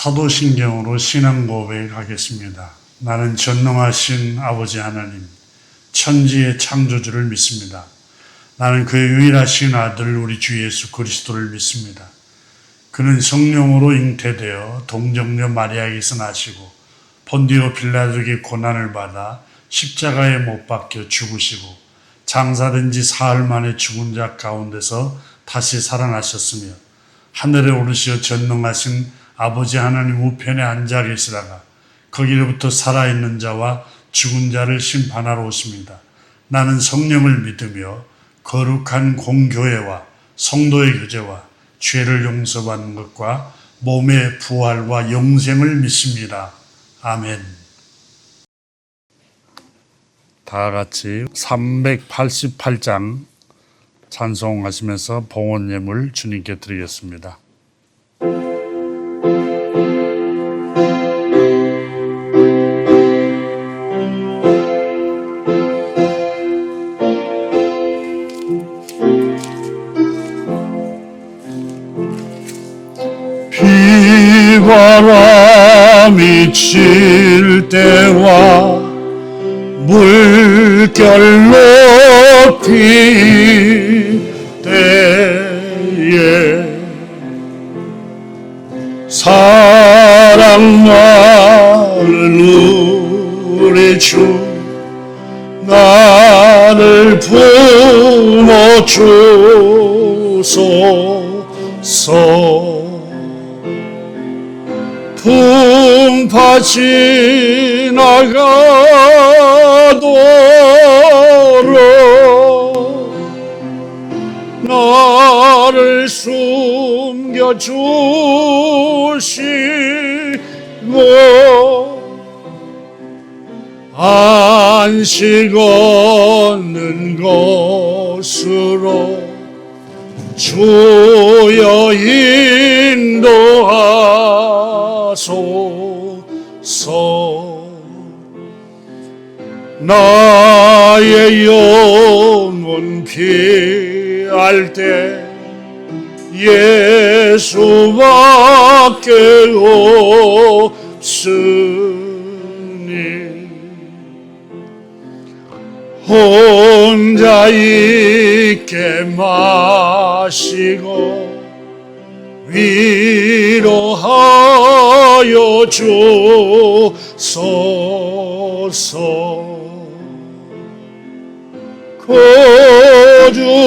사도신경으로 신앙 고백하겠습니다. 나는 전능하신 아버지 하나님, 천지의 창조주를 믿습니다. 나는 그의 유일하신 아들 우리 주 예수 그리스도를 믿습니다. 그는 성령으로 잉태되어 동정녀 마리아에게서 나시고 본디오 빌라도에게 고난을 받아 십자가에 못 박혀 죽으시고 장사된 지 사흘 만에 죽은 자 가운데서 다시 살아나셨으며 하늘에 오르시어 전능하신 아버지 하나님 우편에 앉아 계시다가 거기로부터 살아있는 자와 죽은 자를 심판하러 오십니다. 나는 성령을 믿으며 거룩한 공교회와 성도의 교제와 죄를 용서받는 것과 몸의 부활과 영생을 믿습니다. 아멘. 다 같이 388장 찬송하시면서 봉헌 예물 주님께 드리겠습니다. 비바람이 칠 때와 물결 높이 때에 사랑만을 우리 주 나를 품어주소서. 풍파 지나가도록 나를 숨겨주시고 안식 얻는 곳으로 주여 인도하소서. 나의 영혼 피할 때 예수밖에 없으니 혼자 있게 마시고 위로하여 주소서. 거두지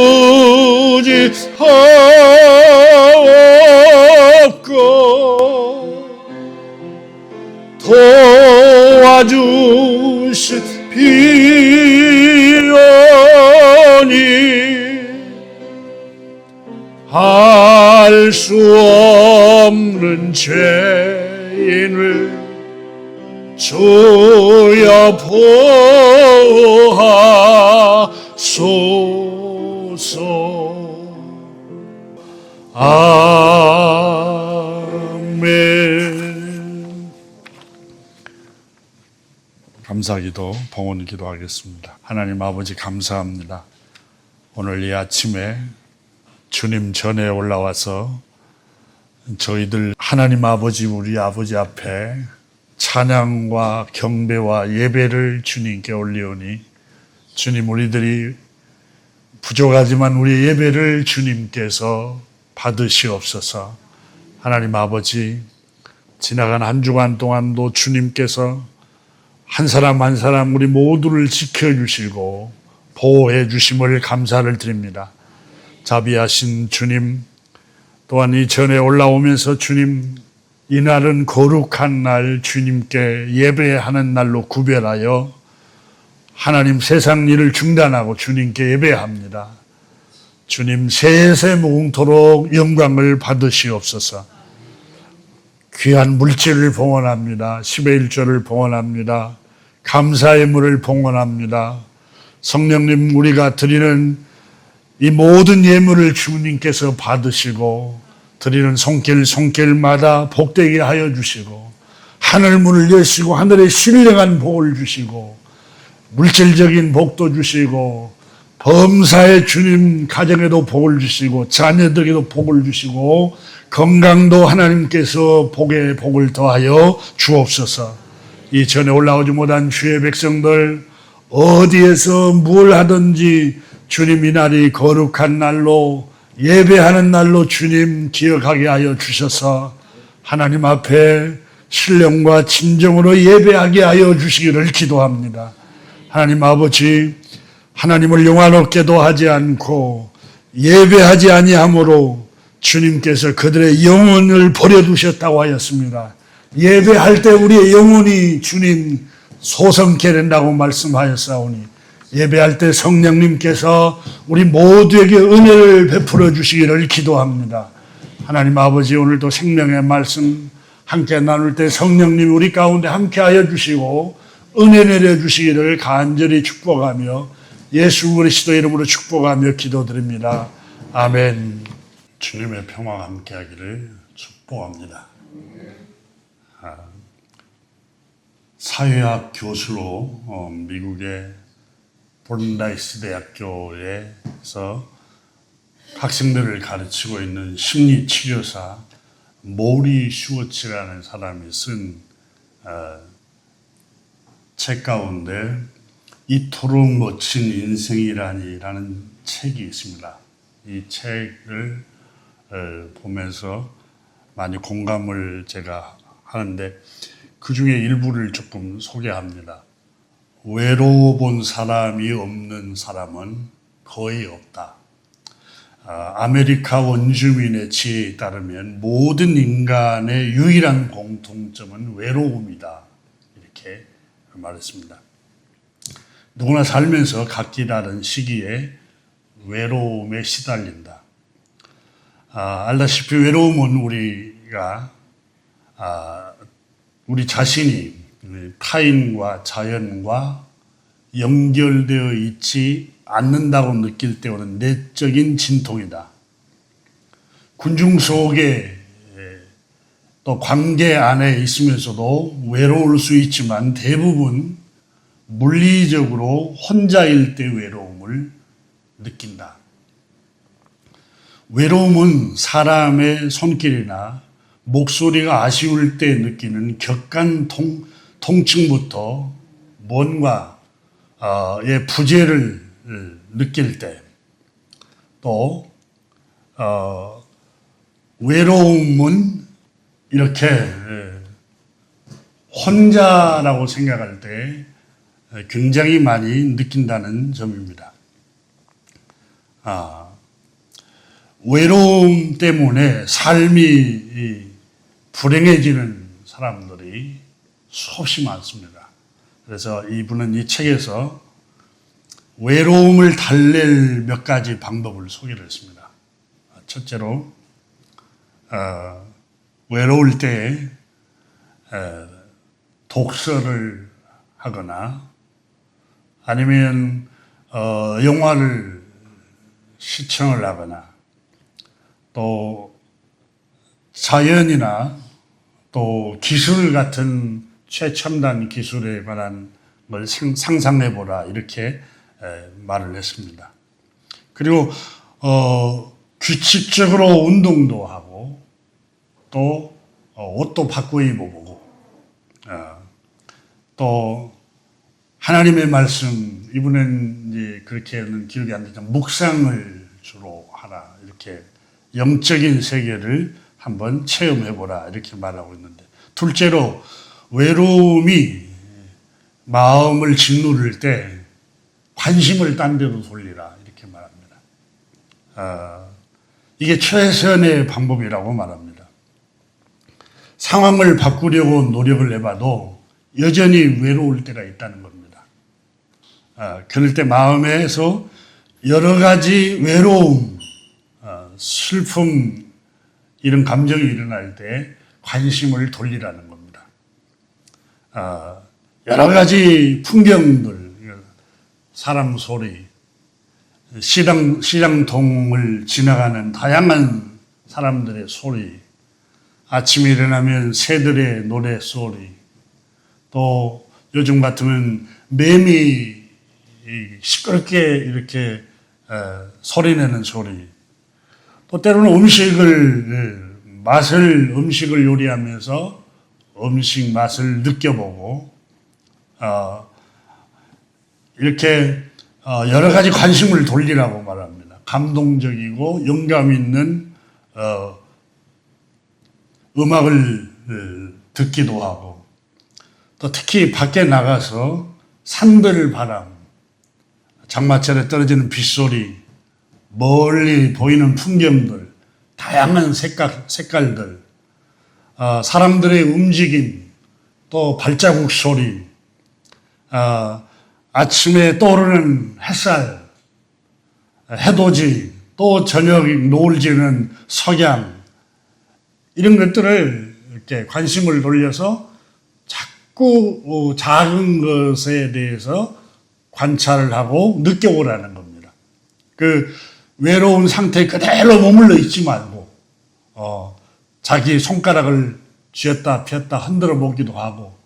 없고 도와주신 비오니 할 수 없는 죄인을 주여 보호하소서. 아멘. 감사기도 봉헌 기도하겠습니다. 하나님 아버지 감사합니다. 오늘 이 아침에 주님 전에 올라와서 저희들 하나님 아버지 우리 아버지 앞에 찬양과 경배와 예배를 주님께 올리오니 주님 우리들이 부족하지만 우리 예배를 주님께서 받으시옵소서. 하나님 아버지 지나간 한 주간 동안도 주님께서 한 사람 한 사람 우리 모두를 지켜주시고 보호해 주심을 감사를 드립니다. 자비하신 주님, 또한 이 전에 올라오면서 주님, 이날은 거룩한 날 주님께 예배하는 날로 구별하여 하나님 세상 일을 중단하고 주님께 예배합니다. 주님 세세 무궁토록 영광을 받으시옵소서. 귀한 물질을 봉헌합니다. 10의 1조를 봉헌합니다. 감사의 물을 봉헌합니다. 성령님 우리가 드리는 이 모든 예물을 주님께서 받으시고 드리는 손길마다 복되게 하여 주시고 하늘 문을 여시고 하늘에 신령한 복을 주시고 물질적인 복도 주시고 범사에 주님 가정에도 복을 주시고 자녀들에게도 복을 주시고 건강도 하나님께서 복에 복을 더하여 주옵소서. 이 전에 올라오지 못한 주의 백성들 어디에서 뭘 하든지 주님 이 날이 거룩한 날로 예배하는 날로 주님 기억하게 하여 주셔서 하나님 앞에 신령과 진정으로 예배하게 하여 주시기를 기도합니다. 하나님 아버지, 하나님을 영화롭게도 하지 않고 예배하지 아니함으로 주님께서 그들의 영혼을 버려두셨다고 하였습니다. 예배할 때 우리의 영혼이 주님 소성케 된다고 말씀하였사오니 예배할 때 성령님께서 우리 모두에게 은혜를 베풀어 주시기를 기도합니다. 하나님 아버지, 오늘도 생명의 말씀 함께 나눌 때 성령님 우리 가운데 함께하여 주시고 은혜 내려주시기를 간절히 축복하며 예수 그리스도 이름으로 축복하며 기도드립니다. 아멘. 주님의 평화가 함께하기를 축복합니다. 사회학 교수로 미국의 본다이스 대학교에서 학생들을 가르치고 있는 심리치료사 모리 슈워츠라는 사람이 쓴 책 가운데 이토록 멋진 인생이라니라는 책이 있습니다. 이 책을 보면서 많이 공감을 제가 하는데 그 중에 일부를 조금 소개합니다. 외로워 본 사람이 없는 사람은 거의 없다. 아메리카 원주민의 지혜에 따르면 모든 인간의 유일한 공통점은 외로움이다. 이렇게 말했습니다. 누구나 살면서 각기 다른 시기에 외로움에 시달린다. 알다시피 외로움은 우리가 우리 자신이 타인과 자연과 연결되어 있지 않는다고 느낄 때 오는 내적인 진통이다. 군중 속에 또 관계 안에 있으면서도 외로울 수 있지만 대부분 물리적으로 혼자일 때 외로움을 느낀다. 외로움은 사람의 손길이나 목소리가 아쉬울 때 느끼는 격한 통증부터 뭔가의 부재를 느낄 때, 또 외로움은 이렇게 혼자라고 생각할 때 굉장히 많이 느낀다는 점입니다. 외로움 때문에 삶이 불행해지는 사람들이 수없이 많습니다. 그래서 이분은 이 책에서 외로움을 달랠 몇 가지 방법을 소개를 했습니다. 첫째로 외로울 때 독서를 하거나 아니면 영화를 시청을 하거나 또 자연이나 또 기술 같은 최첨단 기술에 관한 걸 상상해보라 이렇게 말을 했습니다. 그리고 규칙적으로 운동도 하고 또 옷도 바꿔 입어보고 또 하나님의 말씀, 이분은 이제 그렇게는 기억이 안 되지만 묵상을 주로 하라 이렇게 영적인 세계를 한번 체험해보라 이렇게 말하고 있는데, 둘째로 외로움이 마음을 짓누를 때 관심을 딴 데로 돌리라 이렇게 말합니다. 이게 최선의 방법이라고 말합니다. 상황을 바꾸려고 노력을 해봐도 여전히 외로울 때가 있다는 겁니다. 그럴 때 마음에서 여러 가지 외로움, 슬픔 이런 감정이 일어날 때 관심을 돌리라는 겁니다. 여러 가지 풍경들, 사람 소리, 시장통을 지나가는 다양한 사람들의 소리, 아침에 일어나면 새들의 노래 소리, 또 요즘 같으면 매미 시끄럽게 이렇게 소리내는 소리, 또 때로는 음식을 요리하면서 음식 맛을 느껴보고, 이렇게 여러 가지 관심을 돌리라고 말합니다. 감동적이고 영감 있는 음악을 듣기도 하고, 또 특히 밖에 나가서 산들 바람, 장마철에 떨어지는 빗소리, 멀리 보이는 풍경들, 다양한 색깔들, 사람들의 움직임, 또 발자국 소리, 아침에 떠오르는 햇살, 해돋이, 또 저녁 노을 지는 석양, 이런 것들을 이렇게 관심을 돌려서 자꾸 작은 것에 대해서 관찰을 하고 느껴보라는 겁니다. 그 외로운 상태에 그대로 머물러 있지 말고, 자기 손가락을 쥐었다 폈다 흔들어 보기도 하고,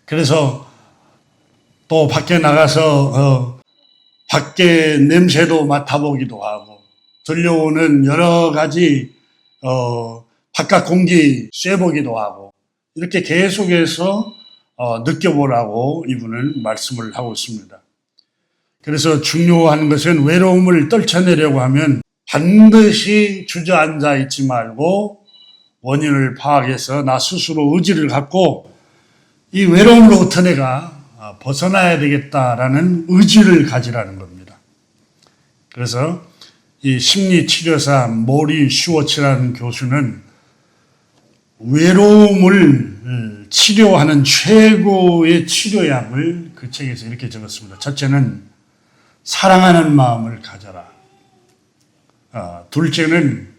그래서 또 밖에 나가서 밖에 냄새도 맡아보기도 하고, 들려오는 여러 가지 바깥 공기 쐬보기도 하고, 이렇게 계속해서 느껴보라고 이분은 말씀을 하고 있습니다. 그래서 중요한 것은 외로움을 떨쳐내려고 하면 반드시 주저앉아 있지 말고 원인을 파악해서 나 스스로 의지를 갖고 이 외로움으로부터 내가 벗어나야 되겠다라는 의지를 가지라는 겁니다. 그래서 이 심리치료사 모리 슈워츠라는 교수는 외로움을 치료하는 최고의 치료약을 그 책에서 이렇게 적었습니다. 첫째는 사랑하는 마음을 가져라. 둘째는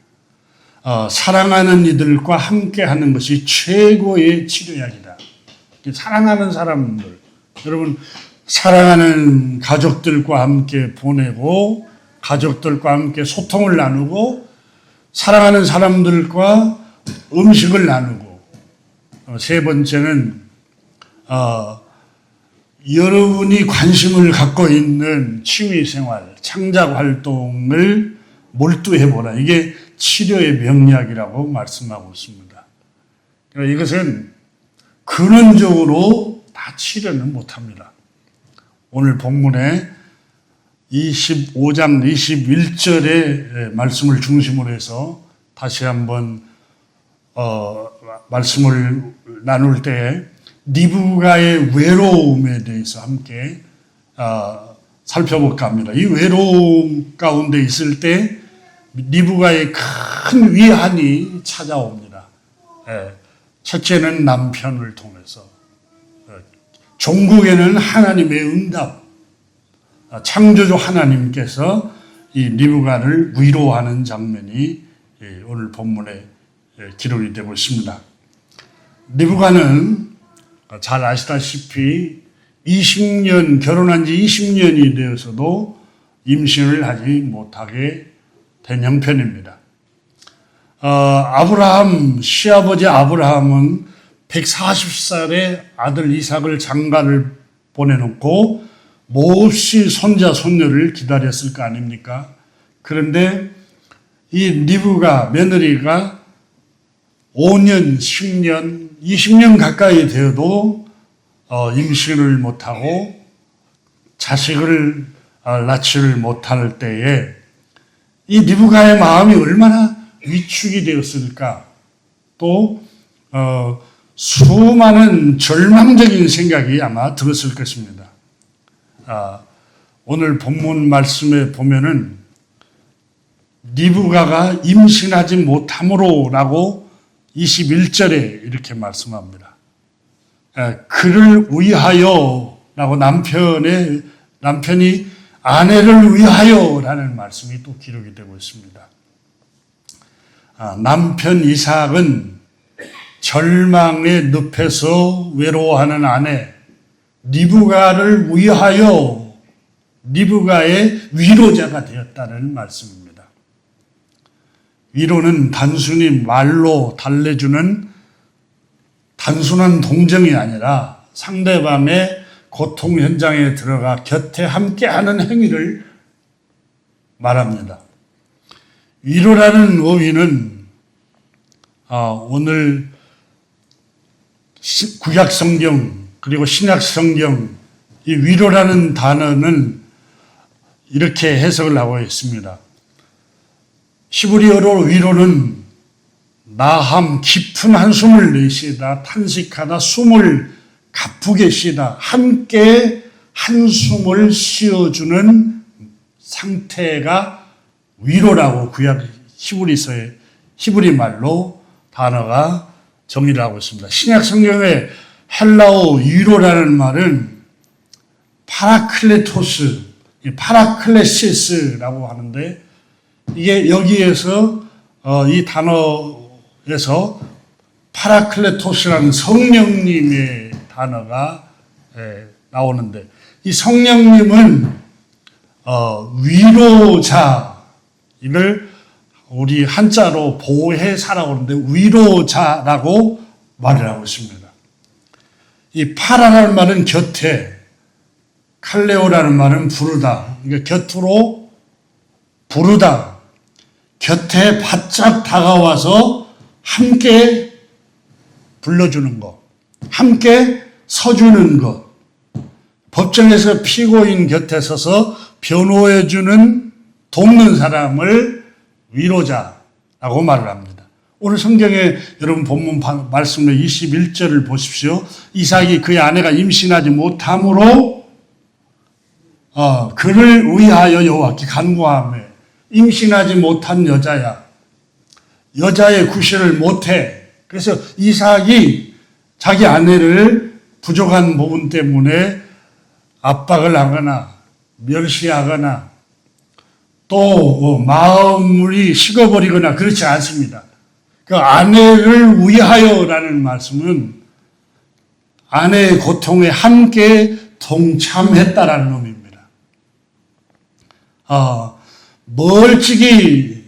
사랑하는 이들과 함께하는 것이 최고의 치료약이다. 사랑하는 사람들, 여러분 사랑하는 가족들과 함께 보내고 가족들과 함께 소통을 나누고 사랑하는 사람들과 음식을 나누고, 세 번째는 여러분이 관심을 갖고 있는 취미생활, 창작활동을 몰두해보라. 이게 치료의 명약이라고 말씀하고 있습니다. 그러니까 이것은 근원적으로 다 치료는 못합니다. 오늘 본문에 25장 21절의 말씀을 중심으로 해서 다시 한번 말씀을 나눌 때 리브가의 외로움에 대해서 함께 살펴볼까 합니다. 이 외로움 가운데 있을 때 리브가의 큰 위안이 찾아옵니다. 첫째는 남편을 통해서, 종국에는 하나님의 응답, 창조주 하나님께서 이 리브가를 위로하는 장면이 오늘 본문에 기록이 되고 있습니다. 리브가는 잘 아시다시피 결혼한 지 20년이 되어서도 임신을 하지 못하게 된 형편입니다. 시아버지 아브라함은 140살에 아들 이삭을 장가를 보내놓고 몹시 손자 손녀를 기다렸을 거 아닙니까? 그런데 이 리브가 며느리가 5년, 10년, 20년 가까이 되어도 임신을 못하고 자식을 낳지를 못할 때에 이 리브가의 마음이 얼마나 위축이 되었을까? 또 수많은 절망적인 생각이 아마 들었을 것입니다. 오늘 본문 말씀에 보면은 리브가가 임신하지 못함으로라고 21절에 이렇게 말씀합니다. 그를 위하여 라고 남편이 아내를 위하여 라는 말씀이 또 기록이 되고 있습니다. 남편 이삭은 절망의 늪에서 외로워하는 아내 리브가를 위하여 리브가의 위로자가 되었다는 말씀입니다. 위로는 단순히 말로 달래주는 단순한 동정이 아니라 상대방의 고통 현장에 들어가 곁에 함께하는 행위를 말합니다. 위로라는 어휘는 오늘 구약 성경 그리고 신약 성경 이 위로라는 단어는 이렇게 해석을 하고 있습니다. 히브리어로 위로는 나함 깊은 한숨을 내쉬다 탄식하다 숨을 가쁘게 쉬다 함께 한숨을 쉬어주는 상태가 위로라고 구약 히브리 말로 단어가 정의를 하고 있습니다. 신약 성경의 헬라어 위로라는 말은 파라클레토스, 파라클레시스라고 하는데 이게 여기에서 이 단어에서 파라클레토스라는 성령님의 단어가 나오는데 이 성령님은 위로자를 우리 한자로 보혜사라고 하는데 위로자라고 말을 하고 있습니다. 이 파라라는 말은 곁에, 칼레오라는 말은 부르다. 그러니까 곁으로 부르다. 곁에 바짝 다가와서 함께 불러주는 것. 함께 서주는 것. 법정에서 피고인 곁에 서서 변호해주는 돕는 사람을 위로자라고 말을 합니다. 오늘 성경에 여러분 본문 말씀의 21절을 보십시오. 이삭이 그의 아내가 임신하지 못함으로 그를 위하여 여호와께 간구하며 임신하지 못한 여자야. 여자의 구실을 못해. 그래서 이삭이 자기 아내를 부족한 부분 때문에 압박을 하거나 멸시하거나 또 마음이 식어버리거나 그렇지 않습니다. 그 아내를 위하여라는 말씀은 아내의 고통에 함께 동참했다라는 의미입니다. 멀찍이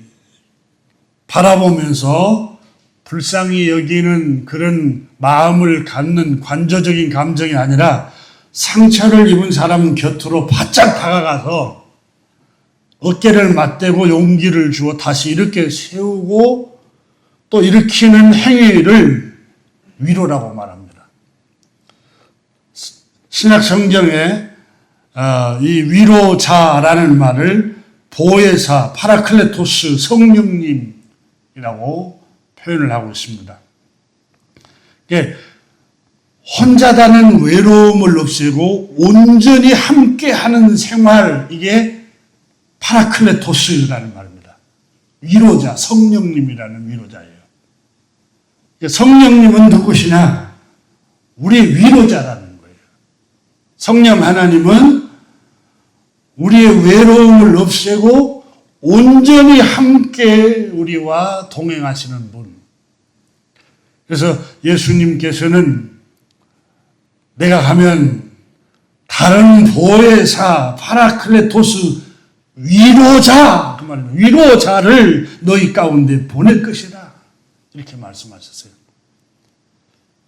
바라보면서 불쌍히 여기는 그런 마음을 갖는 관조적인 감정이 아니라 상처를 입은 사람 곁으로 바짝 다가가서 어깨를 맞대고 용기를 주어 다시 이렇게 세우고 또 일으키는 행위를 위로라고 말합니다. 신약 성경에 이 위로자라는 말을 보혜사, 파라클레토스, 성령님이라고 표현을 하고 있습니다. 혼자다는 외로움을 없애고 온전히 함께하는 생활, 이게 파라클레토스라는 말입니다. 위로자, 성령님이라는 위로자예요. 성령님은 누구시냐? 우리 위로자라는 거예요. 성령 하나님은 우리의 외로움을 없애고 온전히 함께 우리와 동행하시는 분. 그래서 예수님께서는 내가 가면 다른 보혜사, 파라클레토스, 위로자, 그 말입니다. 위로자를 너희 가운데 보낼 것이다. 이렇게 말씀하셨어요.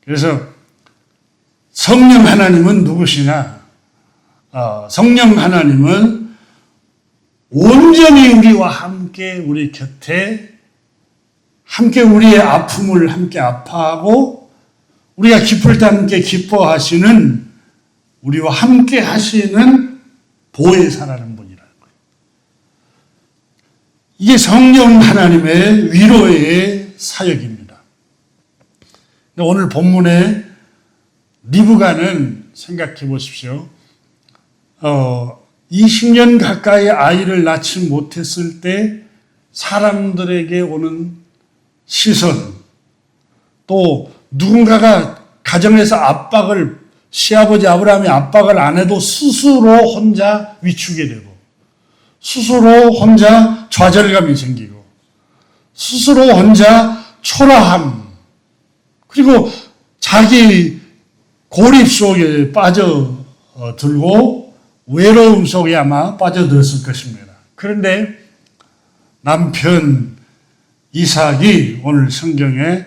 그래서 성령 하나님은 누구시냐? 성령 하나님은 온전히 우리와 함께 우리 곁에 함께 우리의 아픔을 함께 아파하고 우리가 기쁠 때 함께 기뻐하시는 우리와 함께 하시는 보혜사라는 분이라는 거예요. 이게 성령 하나님의 위로의 사역입니다. 오늘 본문에 리브가는 생각해 보십시오. 20년 가까이 아이를 낳지 못했을 때 사람들에게 오는 시선, 또 누군가가 가정에서 시아버지 아브라함이 압박을 안 해도 스스로 혼자 위축이 되고, 스스로 혼자 좌절감이 생기고, 스스로 혼자 초라함, 그리고 자기 고립 속에 빠져들고 외로움 속에 아마 빠져들었을 것입니다. 그런데 남편 이삭이 오늘 성경에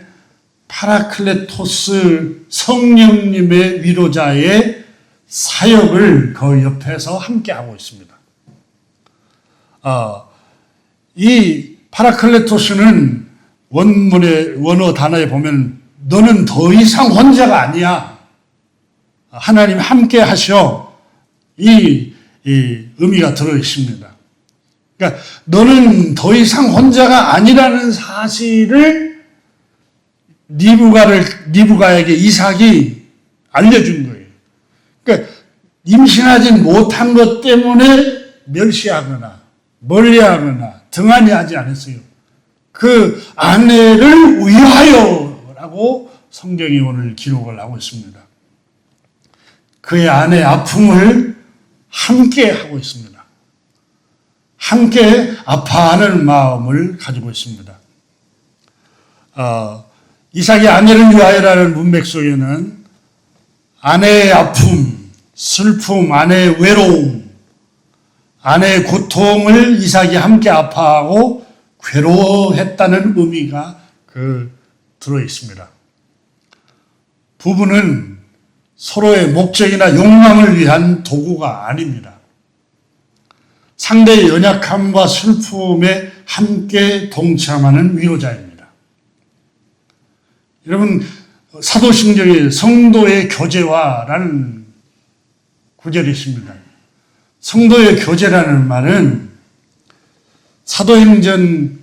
파라클레토스 성령님의 위로자의 사역을 그 옆에서 함께 하고 있습니다. 이 파라클레토스는 원문의 원어 단어에 보면 너는 더 이상 혼자가 아니야. 하나님 함께 하셔. 이 의미가 들어 있습니다. 그러니까 너는 더 이상 혼자가 아니라는 사실을 리브가에게 이삭이 알려준 거예요. 그러니까 임신하지 못한 것 때문에 멸시하거나 멀리하거나 등한히 하지 않았어요. 그 아내를 위하여라고 성경이 오늘 기록을 하고 있습니다. 그의 아내의 아픔을 함께 하고 있습니다. 함께 아파하는 마음을 가지고 있습니다. 이삭이 아내를 위하여라는 문맥 속에는 아내의 아픔, 슬픔, 아내의 외로움, 아내의 고통을 이삭이 함께 아파하고 괴로워했다는 의미가 들어 있습니다. 부부는 서로의 목적이나 욕망을 위한 도구가 아닙니다. 상대의 연약함과 슬픔에 함께 동참하는 위로자입니다. 여러분, 사도신경에 성도의 교제와라는 구절이 있습니다. 성도의 교제라는 말은 사도행전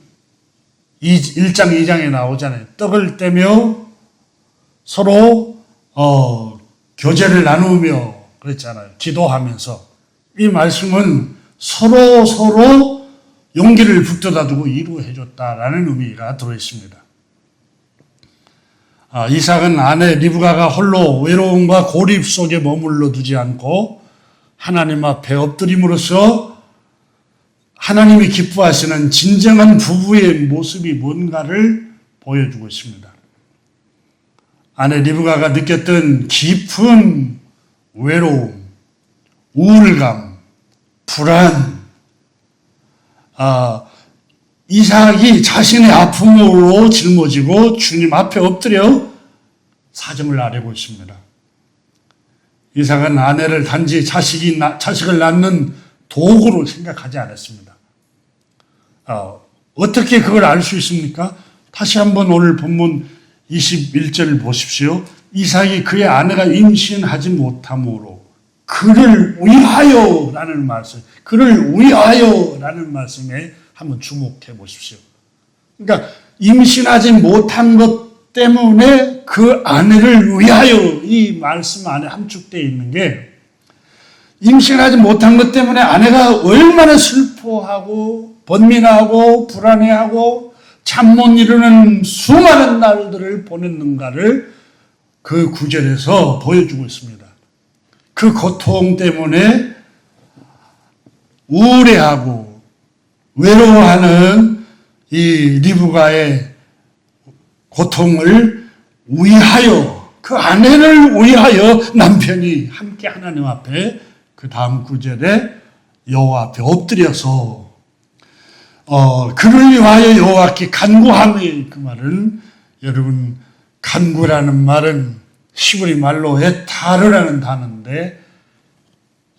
1장 2장에 나오잖아요. 떡을 떼며 서로 교제를 나누며 그랬잖아요. 기도하면서. 이 말씀은 서로 용기를 북돋아 두고 이루해 줬다라는 의미가 들어있습니다. 이삭은 아내 리브가가 홀로 외로움과 고립 속에 머물러 두지 않고 하나님 앞에 엎드림으로써 하나님이 기뻐하시는 진정한 부부의 모습이 뭔가를 보여주고 있습니다. 아내 리브가가 느꼈던 깊은 외로움, 우울감, 불안, 이삭이 자신의 아픔으로 짊어지고 주님 앞에 엎드려 사정을 아뢰고 있습니다. 이삭은 아내를 단지 자식을 낳는 도구로 생각하지 않았습니다. 어떻게 그걸 알 수 있습니까? 다시 한번 오늘 본문 21절을 보십시오. 이삭이 그의 아내가 임신하지 못함으로 그를 위하여라는 말씀, 그를 위하여라는 말씀에 한번 주목해 보십시오. 그러니까 임신하지 못한 것 때문에 그 아내를 위하여 이 말씀 안에 함축되어 있는 게 임신하지 못한 것 때문에 아내가 얼마나 슬퍼하고 번민하고 불안해하고 잠 못 이루는 수많은 날들을 보냈는가를 그 구절에서 보여주고 있습니다. 그 고통 때문에 우울해하고 외로워하는 이 리브가의 고통을 위하여, 그 아내를 위하여 남편이 함께 하나님 앞에 그 다음 구절에 여호와 앞에 엎드려서 그를 위하여 여호와께 간구하며, 그 말은 여러분 간구라는 말은 히브리 말로 에타르라는 단어인데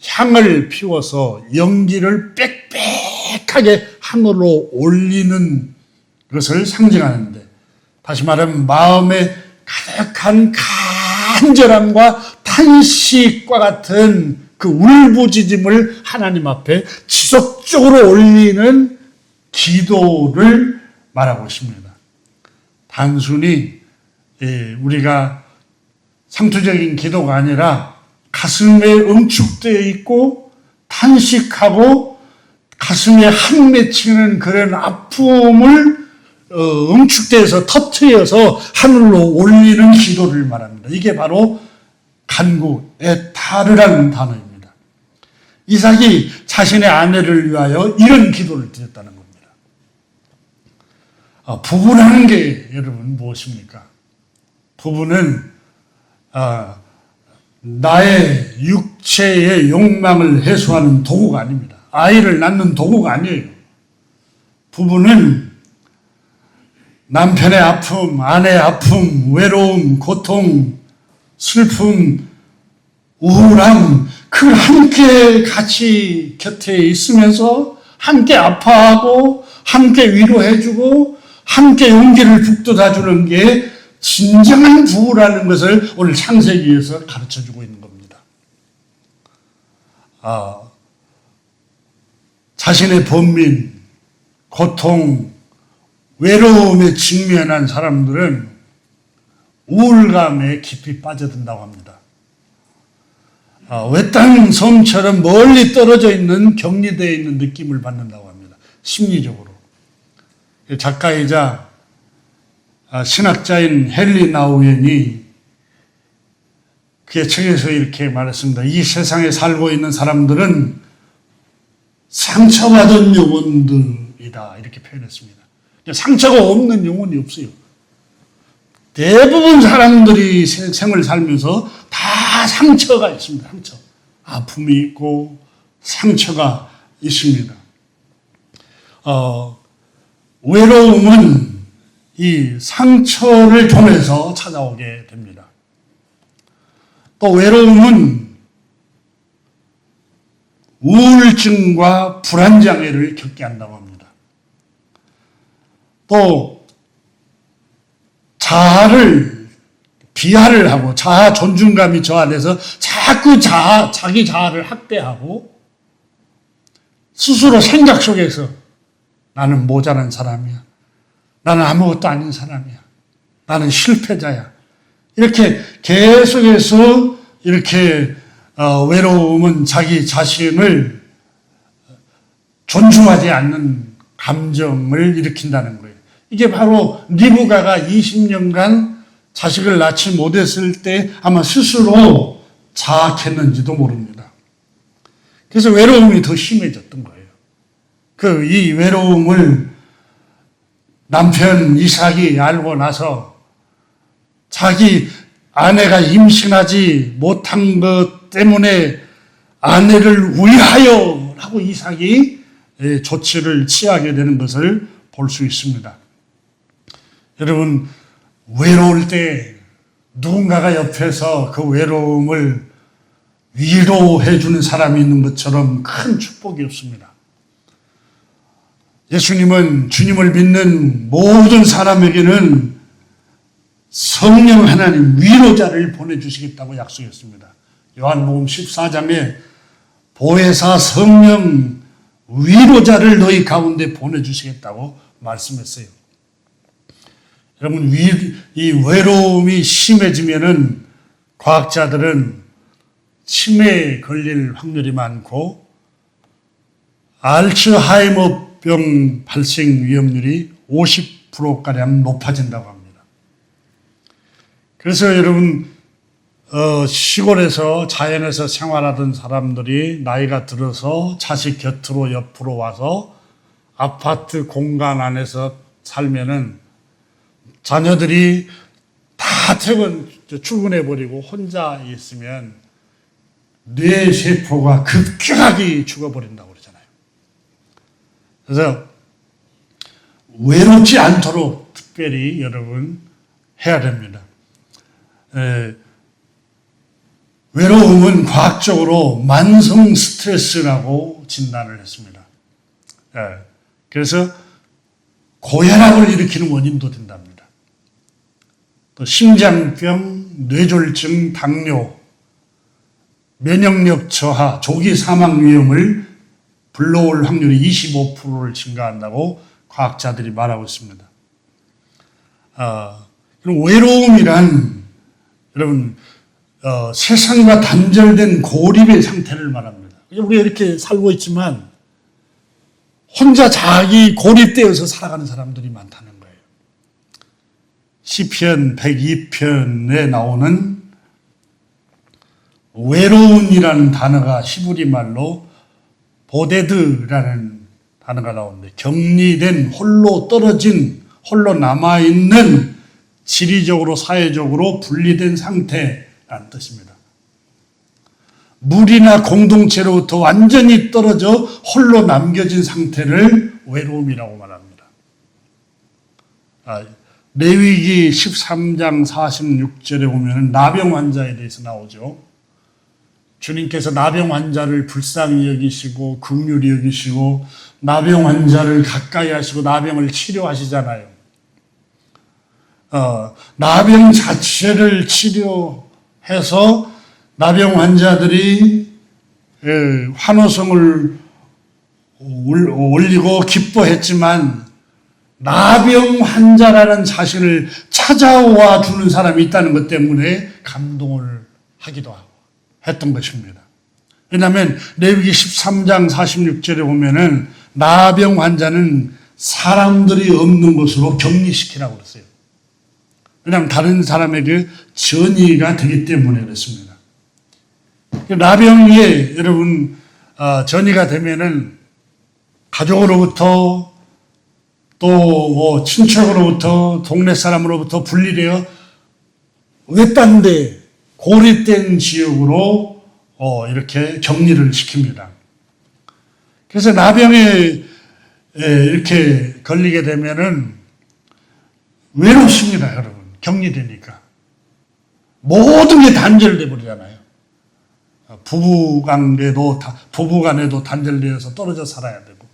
향을 피워서 연기를 빽빽하게 하늘로 올리는 것을 상징하는데, 다시 말하면 마음에 가득한 간절함과 탄식과 같은 그 울부짖음을 하나님 앞에 지속적으로 올리는 기도를 말하고 있습니다. 단순히 우리가 상투적인 기도가 아니라 가슴에 응축되어 있고 탄식하고 가슴에 한 맺히는 그런 아픔을 응축돼서 터트려서 하늘로 올리는 기도를 말합니다. 이게 바로 간구, 에타르라는 단어입니다. 이삭이 자신의 아내를 위하여 이런 기도를 드렸다는 겁니다. 부부라는 게 여러분 무엇입니까? 부부는 나의 육체의 욕망을 해소하는 도구가 아닙니다. 아이를 낳는 도구가 아니에요. 부부는 남편의 아픔, 아내의 아픔, 외로움, 고통, 슬픔, 우울함, 그 함께 같이 곁에 있으면서 함께 아파하고 함께 위로해주고 함께 용기를 북돋아주는 게 진정한 부부라는 것을 오늘 창세기에서 가르쳐주고 있는 겁니다. 자신의 번민, 고통, 외로움에 직면한 사람들은 우울감에 깊이 빠져든다고 합니다. 외딴 섬처럼 멀리 떨어져 있는 격리되어 있는 느낌을 받는다고 합니다. 심리적으로. 작가이자 신학자인 헨리 나우엔이 그의 책에서 이렇게 말했습니다. 이 세상에 살고 있는 사람들은 상처받은 영혼들이다. 이렇게 표현했습니다. 상처가 없는 영혼이 없어요. 대부분 사람들이 생을 살면서 다 상처가 있습니다. 상처. 아픔이 있고 상처가 있습니다. 외로움은 이 상처를 통해서 찾아오게 됩니다. 또 외로움은 우울증과 불안장애를 겪게 한다고 합니다. 또 자아를 비하를 하고 자아 존중감이 저 안에서 자꾸 자기 자아를 학대하고 스스로 생각 속에서 나는 모자란 사람이야. 나는 아무것도 아닌 사람이야. 나는 실패자야. 이렇게 계속해서 이렇게 외로움은 자기 자신을 존중하지 않는 감정을 일으킨다는 거예요. 이게 바로 리브가가 20년간 자식을 낳지 못했을 때 아마 스스로 자학했는지도 모릅니다. 그래서 외로움이 더 심해졌던 거예요. 이 외로움을 남편 이삭이 알고 나서 자기 아내가 임신하지 못한 것 때문에 아내를 위하여 라고 이삭이 조치를 취하게 되는 것을 볼 수 있습니다. 여러분, 외로울 때 누군가가 옆에서 그 외로움을 위로해 주는 사람이 있는 것처럼 큰 축복이 없습니다. 예수님은 주님을 믿는 모든 사람에게는 성령 하나님 위로자를 보내주시겠다고 약속했습니다. 요한복음 14장에 보혜사 성령 위로자를 너희 가운데 보내주시겠다고 말씀했어요. 여러분, 이 외로움이 심해지면은 과학자들은 치매에 걸릴 확률이 많고 알츠하이머병 발생 위험률이 50%가량 높아진다고 합니다. 그래서 여러분, 시골에서 자연에서 생활하던 사람들이 나이가 들어서 자식 곁으로 옆으로 와서 아파트 공간 안에서 살면은 자녀들이 다 출근해버리고 혼자 있으면 뇌세포가 급격하게 죽어버린다고 그러잖아요. 그래서 외롭지 않도록 특별히 여러분 해야 됩니다. 외로움은 과학적으로 만성 스트레스라고 진단을 했습니다. 그래서 고혈압을 일으키는 원인도 된답니다. 또 심장병, 뇌졸중, 당뇨, 면역력 저하, 조기 사망 위험을 불러올 확률이 25%를 증가한다고 과학자들이 말하고 있습니다. 그럼 외로움이란 여러분 세상과 단절된 고립의 상태를 말합니다. 우리가 이렇게 살고 있지만 혼자 자기 고립되어서 살아가는 사람들이 많다는 거예요. 시편 102편에 나오는 외로운이라는 단어가 히브리 말로 보데드라는 단어가 나오는데 격리된, 홀로 떨어진, 홀로 남아있는 지리적으로 사회적으로 분리된 상태라는 뜻입니다. 무리나 공동체로부터 완전히 떨어져 홀로 남겨진 상태를 외로움이라고 말합니다. 레위기 13장 46절에 보면 나병 환자에 대해서 나오죠. 주님께서 나병 환자를 불쌍히 여기시고 긍휼히 여기시고 나병 환자를 가까이 하시고 나병을 치료하시잖아요. 나병 자체를 치료해서 나병 환자들이 환호성을 올리고 기뻐했지만 나병 환자라는 자신을 찾아와 주는 사람이 있다는 것 때문에 감동을 하기도 하고 했던 것입니다. 왜냐하면 레위기 13장 46절에 보면은 나병 환자는 사람들이 없는 곳으로 격리시키라고 그랬어요. 왜냐하면 다른 사람에게 전이가 되기 때문에 그렇습니다. 나병에 여러분 전이가 되면은 가족으로부터 또 친척으로부터 동네 사람으로부터 분리되어 외딴데 고립된 지역으로 이렇게 격리를 시킵니다. 그래서 나병에 이렇게 걸리게 되면은 외롭습니다, 여러분. 격리되니까 모든 게 단절돼 버리잖아요. 부부간에도 단절되어서 떨어져 살아야 되고,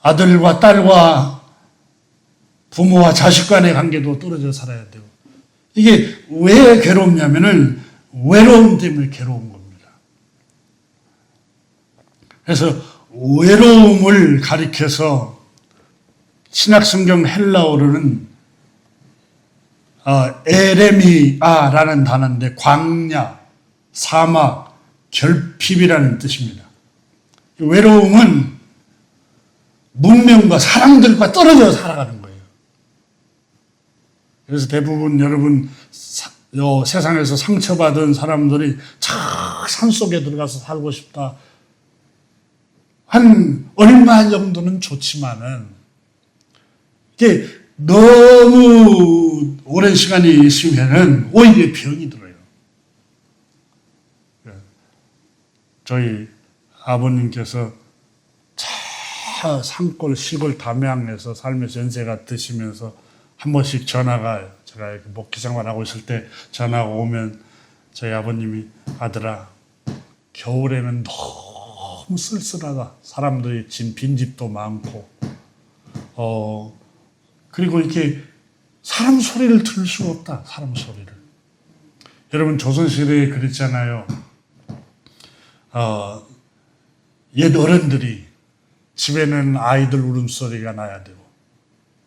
아들과 딸과 부모와 자식 간의 관계도 떨어져 살아야 되고, 이게 왜 괴롭냐면은 외로움 때문에 괴로운 겁니다. 그래서 외로움을 가리켜서 신약성경 헬라어로는 에레미아라는 단어인데 광야, 사막, 결핍이라는 뜻입니다. 외로움은 문명과 사람들과 떨어져 살아가는 거예요. 그래서 대부분 여러분 세상에서 상처받은 사람들이 산속에 들어가서 살고 싶다. 한 얼마 정도는 좋지만은 이게 너무 오랜 시간이 있으면은 오히려 병이 들어요. 저희 아버님께서 산골 시골 담양에서 살면서 연세가 드시면서 한 번씩 전화가, 제가 목회생활 하고 있을 때 전화가 오면 저희 아버님이 아들아 겨울에는 너무 쓸쓸하다. 사람들이 빈집도 많고 그리고 이렇게 사람 소리를 들을 수가 없다. 사람 소리를. 여러분 조선시대에 그랬잖아요. 옛 어른들이 집에는 아이들 울음소리가 나야 되고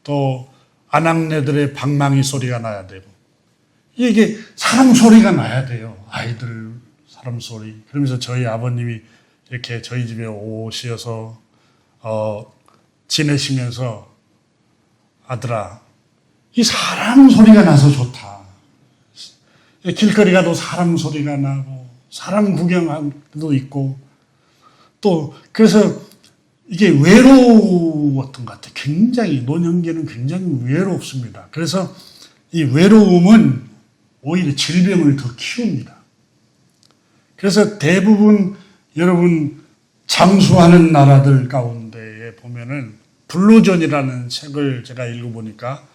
또 아낙네들의 방망이 소리가 나야 되고 이게 사람 소리가 나야 돼요. 아이들 사람 소리. 그러면서 저희 아버님이 이렇게 저희 집에 오셔서 지내시면서 아들아 이 사람 소리가 나서 좋다. 길거리 가도 사람 소리가 나고 사람 구경도 있고 또 그래서 이게 외로웠던 것 같아요. 굉장히 노년기는 굉장히 외롭습니다. 그래서 이 외로움은 오히려 질병을 더 키웁니다. 그래서 대부분 여러분 장수하는 나라들 가운데에 보면은 블루존이라는 책을 제가 읽어보니까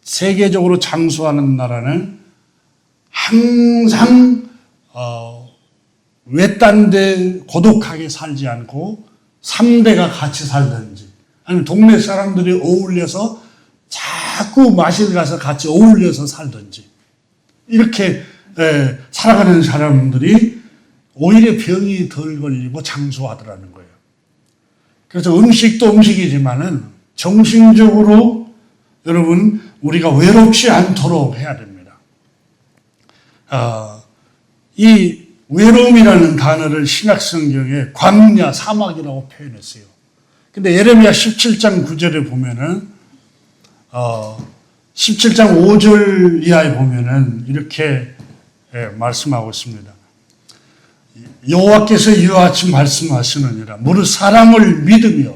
세계적으로 장수하는 나라는 항상 외딴데 고독하게 살지 않고 3대가 같이 살든지 아니면 동네 사람들이 어울려서 자꾸 마실 가서 같이 어울려서 살든지 이렇게 살아가는 사람들이 오히려 병이 덜 걸리고 장수하더라는 거예요. 그래서 음식도 음식이지만은 정신적으로 여러분 우리가 외롭지 않도록 해야 됩니다. 이 외로움이라는 단어를 신약성경에 광야, 사막이라고 표현했어요. 근데 예레미야 17장 9절에 보면은 17장 5절 이하에 보면은 이렇게 말씀하고 있습니다. 여호와께서 이와 같이 말씀하시느니라. 무릇 사람을 믿으며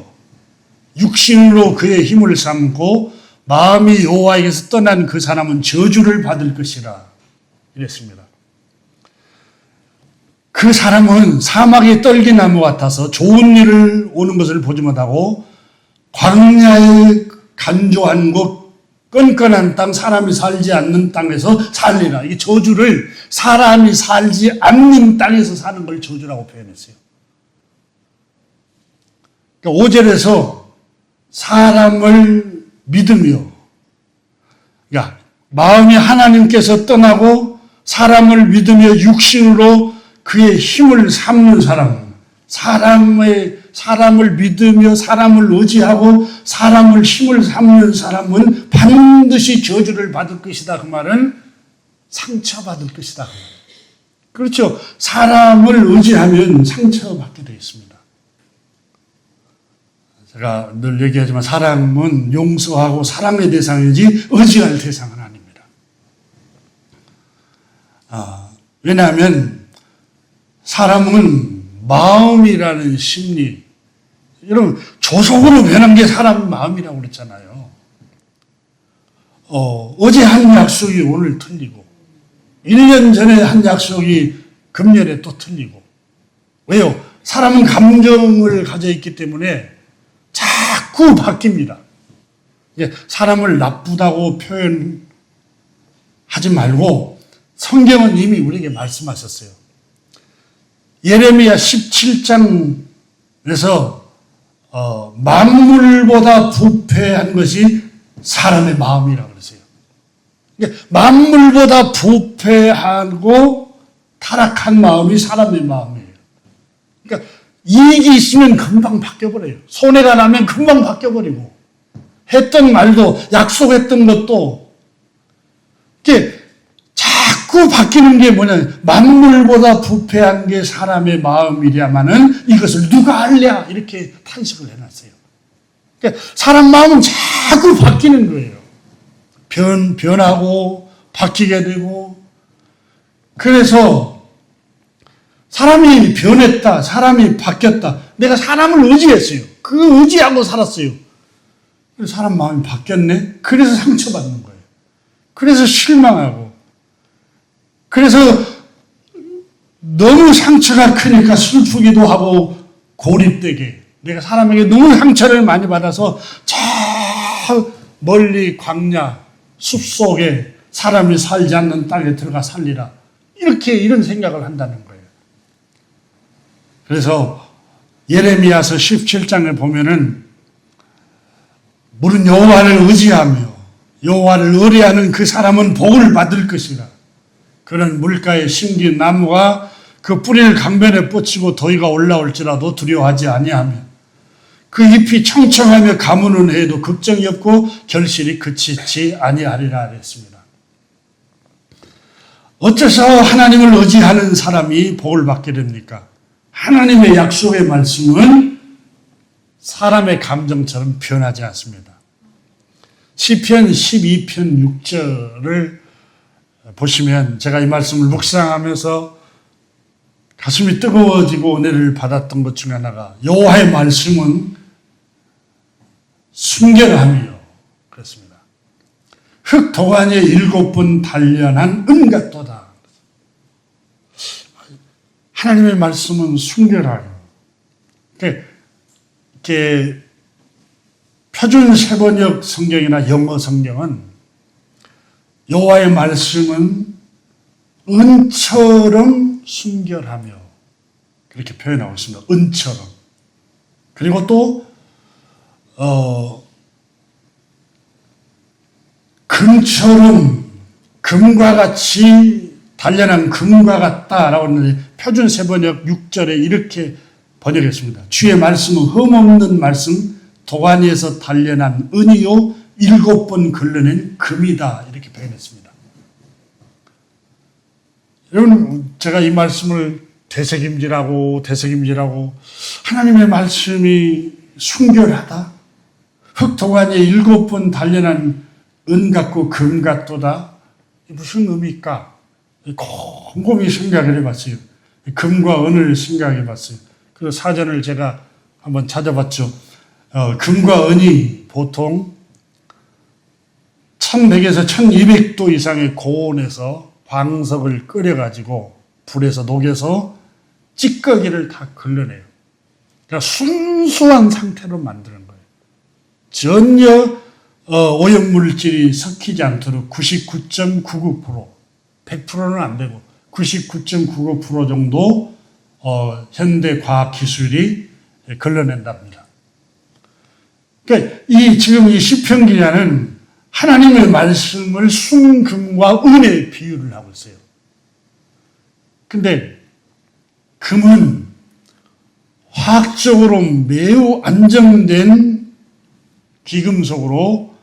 육신으로 그의 힘을 삼고 마음이 여호와에게서 떠난 그 사람은 저주를 받을 것이라 이랬습니다. 그 사람은 사막의 떨기나무 같아서 좋은 일을 오는 것을 보지 못하고 광야의 간조한 곳 끈끈한 땅, 사람이 살지 않는 땅에서 살리라. 이게 저주를 사람이 살지 않는 땅에서 사는 걸 저주라고 표현했어요. 그러니까 5절에서 사람을 믿으며, 그러니까 마음이 하나님께서 떠나고 사람을 믿으며 육신으로 그의 힘을 삼는 사람, 사람을 믿으며 사람을 의지하고 사람을 힘을 삼는 사람은 반드시 저주를 받을 것이다. 그 말은 상처받을 것이다. 그렇죠. 사람을 의지하면 상처받게 되어 있습니다. 제가 늘 얘기하지만 사람은 용서하고 사랑의 대상이지 의지할 대상은 아닙니다. 왜냐하면 사람은 마음이라는 심리, 여러분 조속으로 변한 게 사람 마음이라고 그랬잖아요. 어제 한 약속이 오늘 틀리고 1년 전에 한 약속이 금년에 또 틀리고. 왜요? 사람은 감정을 가져 있기 때문에 자꾸 바뀝니다. 사람을 나쁘다고 표현하지 말고 성경은 이미 우리에게 말씀하셨어요. 예레미야 17장에서 만물보다 부패한 것이 사람의 마음이라고 그랬어요. 만물보다 부패하고 타락한 마음이 사람의 마음이에요. 그러니까 이익이 있으면 금방 바뀌어버려요. 손해가 나면 금방 바뀌어버리고, 했던 말도 약속했던 것도 이게 자꾸 바뀌는 게 뭐냐, 만물보다 부패한 게 사람의 마음이랴마는 이것을 누가 알랴, 이렇게 탄식을 해놨어요. 그러니까 사람 마음은 자꾸 바뀌는 거예요. 변하고 바뀌게 되고. 그래서 사람이 변했다, 사람이 바뀌었다. 내가 사람을 의지했어요. 그 의지하고 살았어요. 그래서 사람 마음이 바뀌었네. 그래서 상처받는 거예요. 그래서 실망하고. 그래서 너무 상처가 크니까 슬프기도 하고 고립되게. 내가 사람에게 너무 상처를 많이 받아서 저 멀리 광야, 숲속에 사람이 살지 않는 땅에 들어가 살리라. 이런 생각을 한다는 거예요. 그래서 예레미야서 17장에 보면은 물은 여호와를 의지하며 여호와를 의뢰하는 그 사람은 복을 받을 것이라. 그는 물가에 심긴 나무가 그 뿌리를 강변에 뻗치고 더위가 올라올지라도 두려워하지 아니하며 그 잎이 청청하며 가무는 해도 걱정이 없고 결실이 그치지 아니하리라 했습니다. 어째서 하나님을 의지하는 사람이 복을 받게 됩니까? 하나님의 약속의 말씀은 사람의 감정처럼 변하지 않습니다. 시편 12편 6절을 보시면 제가 이 말씀을 묵상하면서 가슴이 뜨거워지고 은혜를 받았던 것 중에 하나가 여호와의 말씀은 순결하며 그렇습니다. 흙 도가니에 7번 단련한 은 같도다. 하나님의 말씀은 순결하여. 이렇게 표준 세번역 성경이나 영어 성경은 여호와의 말씀은 은처럼 순결하며 그렇게 표현하고 있습니다. 은처럼. 그리고 또 금처럼 금과 같이 단련한 금과 같다라고 하는데 표준 세번역 6절에 이렇게 번역했습니다. 주의 말씀은 흠없는 말씀, 도가니에서 단련한 은이요 7번 걸러낸 금이다. 이렇게 표현했습니다. 여러분, 제가 이 말씀을 되새김질하고 하나님의 말씀이 순결하다. 흙 도가니에 7번 단련한 은 같고 금 같도다. 무슨 의미일까? 곰곰이 생각을 해봤어요. 금과 은을 생각해봤어요. 그 사전을 제가 한번 찾아봤죠. 금과 은이 보통 1100에서 1200도 이상의 고온에서 광석을 끓여가지고 불에서 녹여서 찌꺼기를 다 걸러내요. 그러니까 순수한 상태로 만드는 거예요. 전혀 오염물질이 섞이지 않도록 99.99%, 100%는 안 되고 99.99% 정도 현대 과학 기술이 걸러낸답니다. 그러니까 지금 이 시편 기자는 하나님의 말씀을 순금과 은혜에 비유를 하고 있어요. 근데 금은 화학적으로 매우 안정된 귀금속으로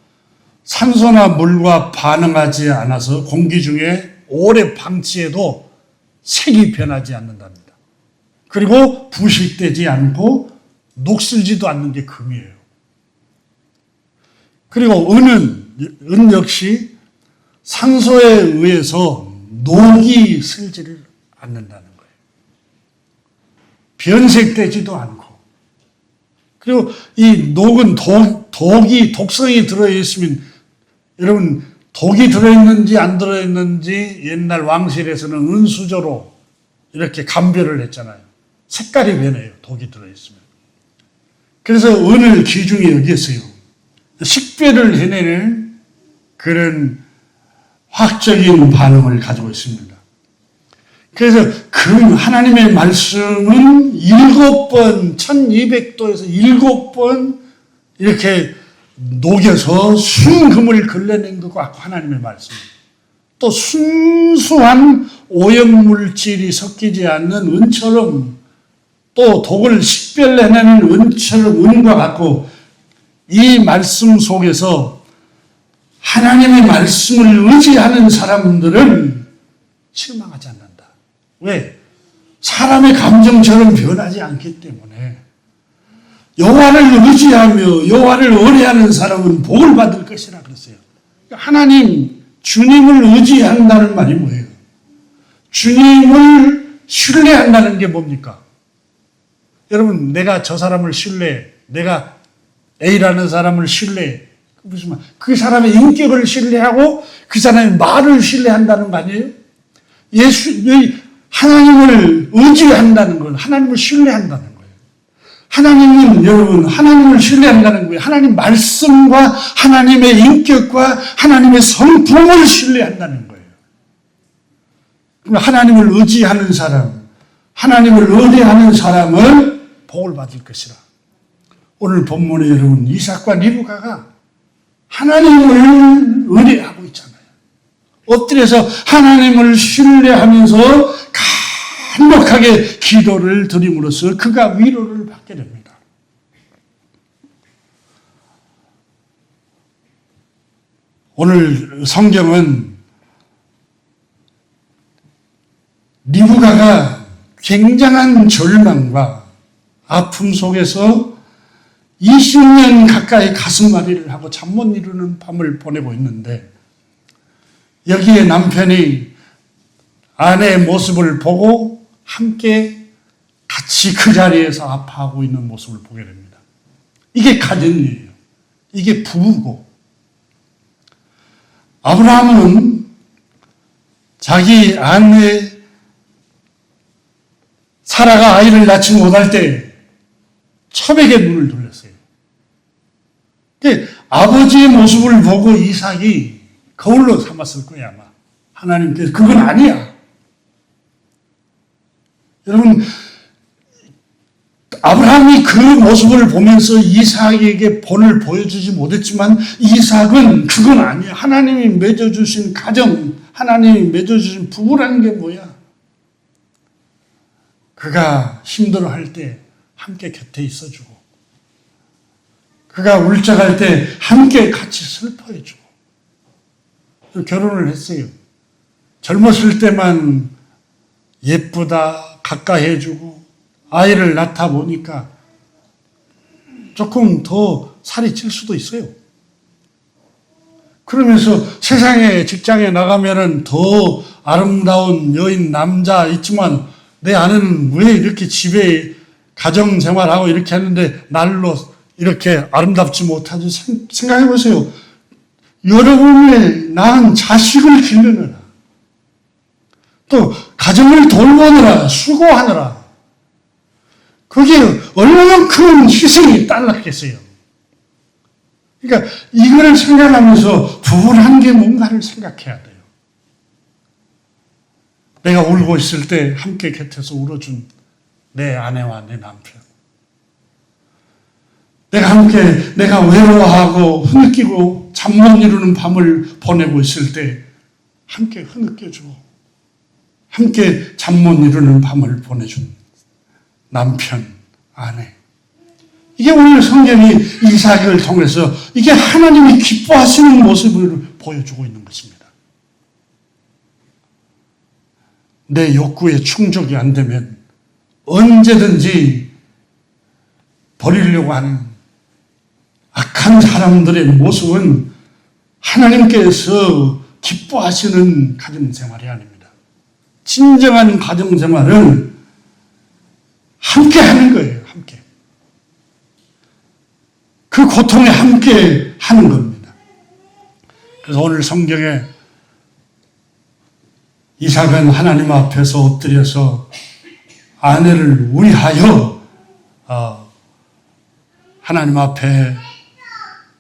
산소나 물과 반응하지 않아서 공기 중에 오래 방치해도 색이 변하지 않는답니다. 그리고 부식되지 않고 녹슬지도 않는 게 금이에요. 그리고 은 역시 산소에 의해서 녹이 슬지를 않는다는 거예요. 변색되지도 않고. 그리고 이 녹은 독성이 들어있으면, 여러분, 독이 들어있는지 안 들어있는지 옛날 왕실에서는 은수저로 이렇게 감별을 했잖아요. 색깔이 변해요. 독이 들어있으면. 그래서 은을 귀중히 여겼어요. 식별을 해내는 그런 화학적인 반응을 가지고 있습니다. 그래서 하나님의 말씀은 7번, 1200도에서 7번 이렇게 녹여서 순금을 걸러낸 것 같고, 하나님의 말씀. 또 순수한 오염물질이 섞이지 않는 은처럼, 또 독을 식별해내는 은처럼 은과 같고, 이 말씀 속에서 하나님의 말씀을 의지하는 사람들은 실망하지 않는다. 왜? 사람의 감정처럼 변하지 않기 때문에. 여호와를 의지하며 여호와를 의뢰하는 사람은 복을 받을 것이라 그랬어요. 하나님, 주님을 의지한다는 말이 뭐예요? 주님을 신뢰한다는 게 뭡니까? 여러분, 내가 저 사람을 신뢰해. 내가 A라는 사람을 신뢰해. 무슨 말? 그 사람의 인격을 신뢰하고 그 사람의 말을 신뢰한다는 거 아니에요? 하나님을 의지한다는 건 하나님을 신뢰한다는 거예요. 하나님은, 여러분, 하나님을 신뢰한다는 거예요. 하나님 말씀과 하나님의 인격과 하나님의 성품을 신뢰한다는 거예요. 하나님을 의지하는 사람, 하나님을 의뢰하는 사람은 복을 받을 것이라. 오늘 본문에 여러분, 이삭과 리브가가 하나님을 의뢰하고 있잖아요. 엎드려서 하나님을 신뢰하면서 간곡하게 기도를 드림으로써 그가 위로를 받게 됩니다. 오늘 성경은 리브가가 굉장한 절망과 아픔 속에서 20년 가까이 가슴앓이를 하고 잠 못 이루는 밤을 보내고 있는데, 여기에 남편이 아내의 모습을 보고 함께 같이 그 자리에서 아파하고 있는 모습을 보게 됩니다. 이게 가정이에요. 이게 부부고. 아브라함은 자기 아내 사라가 아이를 낳지 못할 때 첩에게 눈을 돌렸어요. 아버지의 모습을 보고 이삭이 거울로 삼았을 거예요, 아마. 하나님께서 그건 아니야. 여러분, 아브라함이 그 모습을 보면서 이삭에게 본을 보여주지 못했지만 이삭은 그건 아니야. 하나님이 맺어주신 가정, 하나님이 맺어주신 부부라는 게 뭐야? 그가 힘들어할 때 함께 곁에 있어주고, 그가 울적할 때 함께 같이 슬퍼해주고, 결혼을 했어요. 젊었을 때만 예쁘다, 가까이 해주고, 아이를 낳다 보니까 조금 더 살이 찔 수도 있어요. 그러면서 세상에 직장에 나가면은 더 아름다운 여인 남자 있지만 내 아내는 왜 이렇게 집에 가정 생활하고 이렇게 하는데 날로 이렇게 아름답지 못하지? 생각해 보세요. 여러분의 낳은 자식을 기르느라, 또 가정을 돌보느라, 수고하느라, 그게 얼마나 큰 희생이 딸랐겠어요. 그러니까 이거를 생각하면서 부부란 게 뭔가를 생각해야 돼요. 내가 울고 있을 때 함께 곁에서 울어준 내 아내와 내 남편. 내가 외로워하고 흐느끼고 잠 못 이루는 밤을 보내고 있을 때 함께 흐느껴줘. 함께 잠 못 이루는 밤을 보내준 남편, 아내. 이게 오늘 성경이 이삭을 통해서 이게 하나님이 기뻐하시는 모습을 보여주고 있는 것입니다. 내 욕구에 충족이 안 되면 언제든지 버리려고 하는 악한 사람들의 모습은 하나님께서 기뻐하시는 가정생활이 아닙니다. 진정한 가정생활은 함께 하는 거예요. 함께. 그 고통에 함께 하는 겁니다. 그래서 오늘 성경에 이삭은 하나님 앞에서 엎드려서 아내를 위하여 하나님 앞에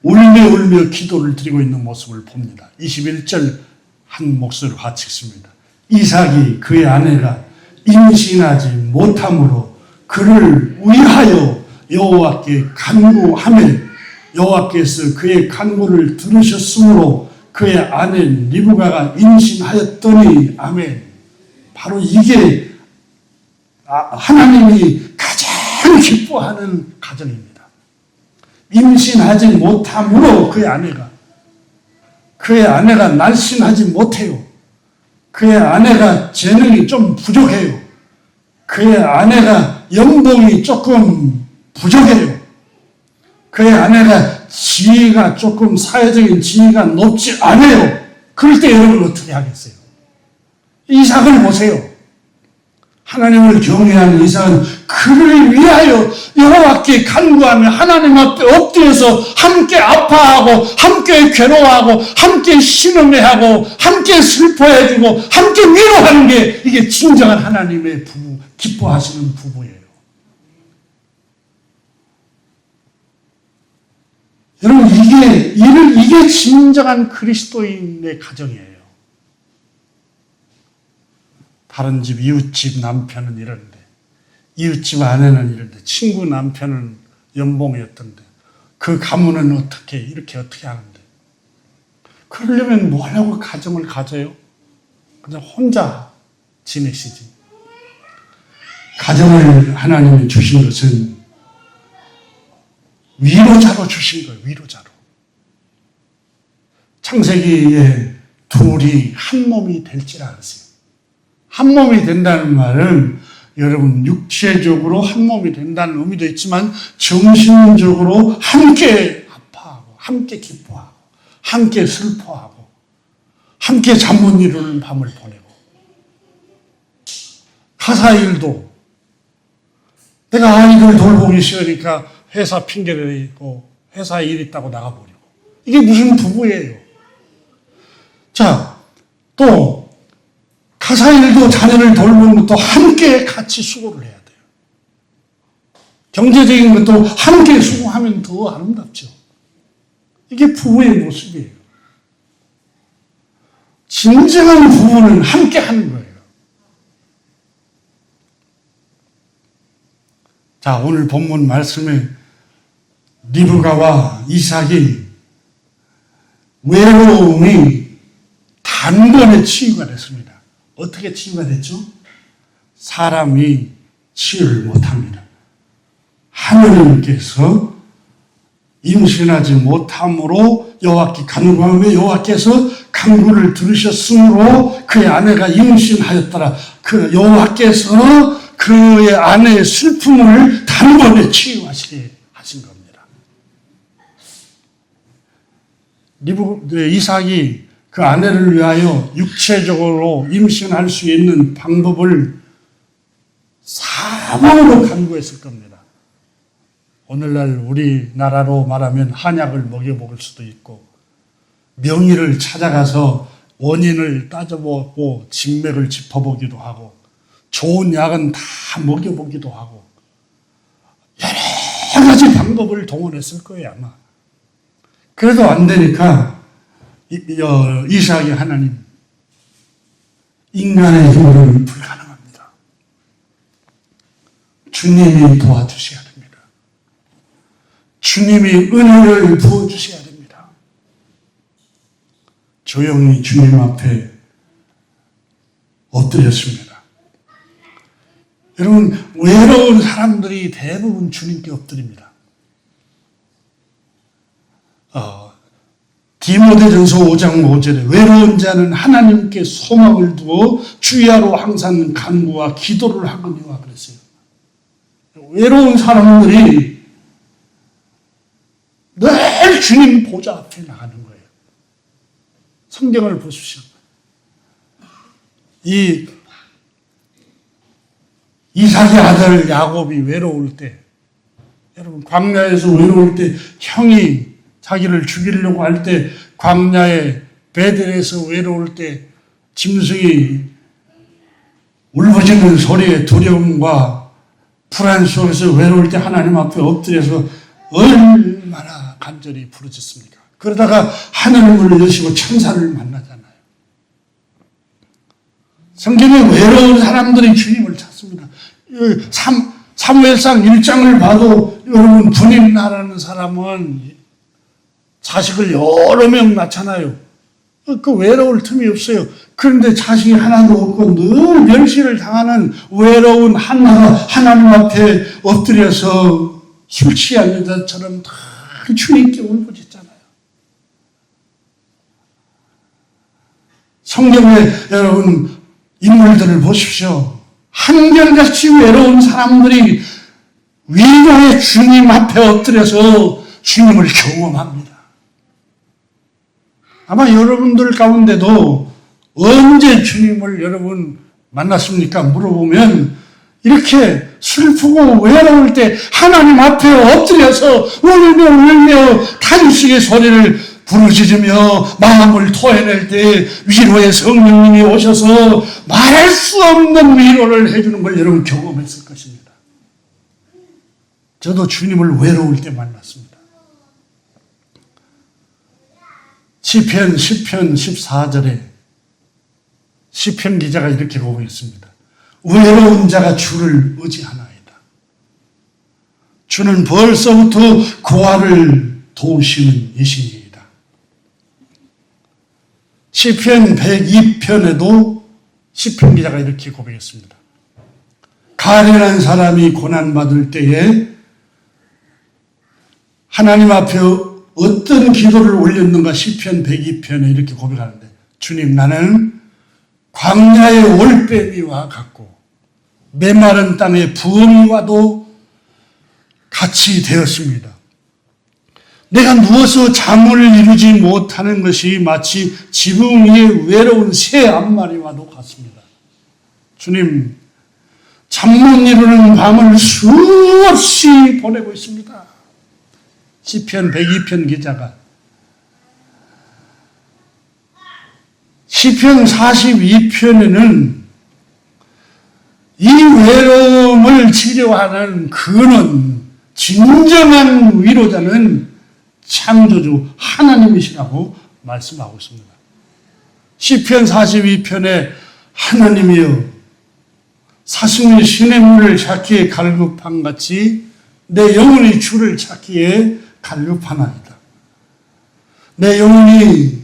울며 기도를 드리고 있는 모습을 봅니다. 21절 한 몫을 바치습니다. 이삭이 그의 아내가 임신하지 못함으로 그를 위하여 여호와께 간구하매 여호와께서 그의 간구를 들으셨으므로 그의 아내 리브가가 임신하였더니 아멘. 바로 이게 하나님이 가장 기뻐하는 가정입니다. 임신하지 못함으로 그의 아내가 날씬하지 못해요. 그의 아내가 재능이 좀 부족해요. 그의 아내가 연봉이 조금 부족해요. 그의 아내가 지위가 조금 사회적인 지위가 높지 않아요. 그럴 때 여러분 어떻게 하겠어요? 이삭을 보세요. 하나님을 경외하는 이삭은 그를 위하여 여호와께 간구하며 하나님 앞에 엎드려서 함께 아파하고 함께 괴로워하고 함께 신음해하고 함께 슬퍼해주고 함께 위로하는 게 이게 진정한 하나님의 부부, 기뻐하시는 부부예요. 여러분 이게 진정한 그리스도인의 가정이에요. 다른 집, 이웃집 남편은 이런데, 이웃집 아내는 이런데, 친구 남편은 연봉이었던데, 그 가문은 어떻게 하는데. 그러려면 뭐하려고 가정을 가져요? 그냥 혼자 지내시지. 가정을 하나님이 주신 것은 위로자로 주신 거예요, 위로자로. 창세기에 둘이 한 몸이 될지라 그랬어요. 한 몸이 된다는 말은 여러분 육체적으로 한 몸이 된다는 의미도 있지만 정신적으로 함께 아파하고 함께 기뻐하고 함께 슬퍼하고 함께 잠 못 이루는 밤을 보내고 가사일도 내가 아이들 돌보기 싫으니까 회사 핑계를 대고 회사에 일 있다고 나가버리고 이게 무슨 부부예요. 자, 또 가사일도 자녀를 돌보는 것도 함께 같이 수고를 해야 돼요. 경제적인 것도 함께 수고하면 더 아름답죠. 이게 부부의 모습이에요. 진정한 부부는 함께 하는 거예요. 자, 오늘 본문 말씀에 리브가와 이삭이 외로움이 단번에 치유가 됐습니다. 어떻게 치유가 됐죠? 사람이 치유를 못합니다. 하느님께서 임신하지 못함으로 여호와께 간구하며 여호와께서 간구를 들으셨으므로 그의 아내가 임신하였더라. 그 여호와께서 그의 아내의 슬픔을 단번에 치유하시게 하신 겁니다. 이삭이 그 아내를 위하여 육체적으로 임신할 수 있는 방법을 사방으로 간구했을 겁니다. 오늘날 우리나라로 말하면 한약을 먹여먹을 수도 있고 명의를 찾아가서 원인을 따져보고 진맥을 짚어보기도 하고 좋은 약은 다 먹여보기도 하고 여러 가지 방법을 동원했을 거예요 아마. 그래도 안 되니까 이삭이 하나님, 인간의 힘으로는 불가능합니다. 주님이 도와주셔야 됩니다. 주님이 은혜를 부어주셔야 됩니다. 조용히 주님 앞에 엎드렸습니다. 여러분, 외로운 사람들이 대부분 주님께 엎드립니다. 디모데전서 5장 5절에 외로운 자는 하나님께 소망을 두어 주야로 항상 간구와 기도를 하거니와 그랬어요. 외로운 사람들이 늘 주님 보좌 앞에 나가는 거예요. 성경을 보십시오. 이삭의 아들 야곱이 외로울 때, 여러분 광야에서 외로울 때 형이 자기를 죽이려고 할 때, 광야의 베델에서 외로울 때 짐승이 울부짖는 소리에 두려움과 불안 속에서 외로울 때 하나님 앞에 엎드려서 얼마나 간절히 부르짖습니까? 그러다가 하늘문을 여시고 천사를 만나잖아요. 성경에 외로운 사람들이 주님을 찾습니다. 사무엘상 1장을 봐도 여러분 분임나라는 사람은 자식을 여러 명 낳잖아요. 그 외로울 틈이 없어요. 그런데 자식이 하나도 없고 늘 멸시를 당하는 외로운 한나가 하나님 앞에 엎드려서 술 취한 여자처럼 다 주님께 울부짖잖아요. 성경에 여러분 인물들을 보십시오. 한결같이 외로운 사람들이 위로의 주님 앞에 엎드려서 주님을 경험합니다. 아마 여러분들 가운데도 언제 주님을 여러분 만났습니까? 물어보면 이렇게 슬프고 외로울 때 하나님 앞에 엎드려서 울며 탄식의 소리를 부르짖으며 마음을 토해낼 때 위로의 성령님이 오셔서 말할 수 없는 위로를 해주는 걸 여러분 경험했을 것입니다. 저도 주님을 외로울 때 만났습니다. 시편 14절에 시편 기자가 이렇게 고백했습니다. 외로운 자가 주를 의지하나이다. 주는 벌써부터 고아를 도우시는 이신이이다. 시편 102편에도 시편 기자가 이렇게 고백했습니다. 가련한 사람이 고난받을 때에 하나님 앞에 어떤 기도를 올렸는가 시편 102편에 이렇게 고백하는데, 주님, 나는 광야의 올빼미와 같고 메마른 땅의 부엉이와도 같이 되었습니다. 내가 누워서 잠을 이루지 못하는 것이 마치 지붕 위에 외로운 새 한 마리와도 같습니다. 주님, 잠 못 이루는 밤을 수없이 보내고 있습니다. 시편 102편 기자가 시편 42편에는 이 외로움을 치료하는 근원, 진정한 위로자는 창조주 하나님이시라고 말씀하고 있습니다. 시편 42편에 하나님이여 사슴이 시냇물을 찾기에 갈급한 같이 내 영혼이 주를 찾기에 갈급하나이다. 내 영혼이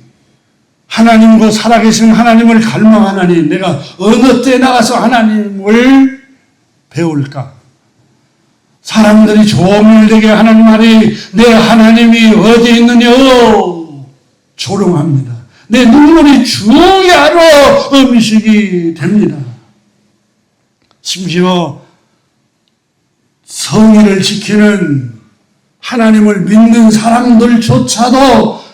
하나님과 살아계신 하나님을 갈망하나니 내가 어느 때 나가서 하나님을 배울까? 사람들이 조밀되게 하나님 말이 내 하나님이 어디 있느냐 조롱합니다. 내 눈물이 주야로 음식이 됩니다. 심지어 성의를 지키는 하나님을 믿는 사람들조차도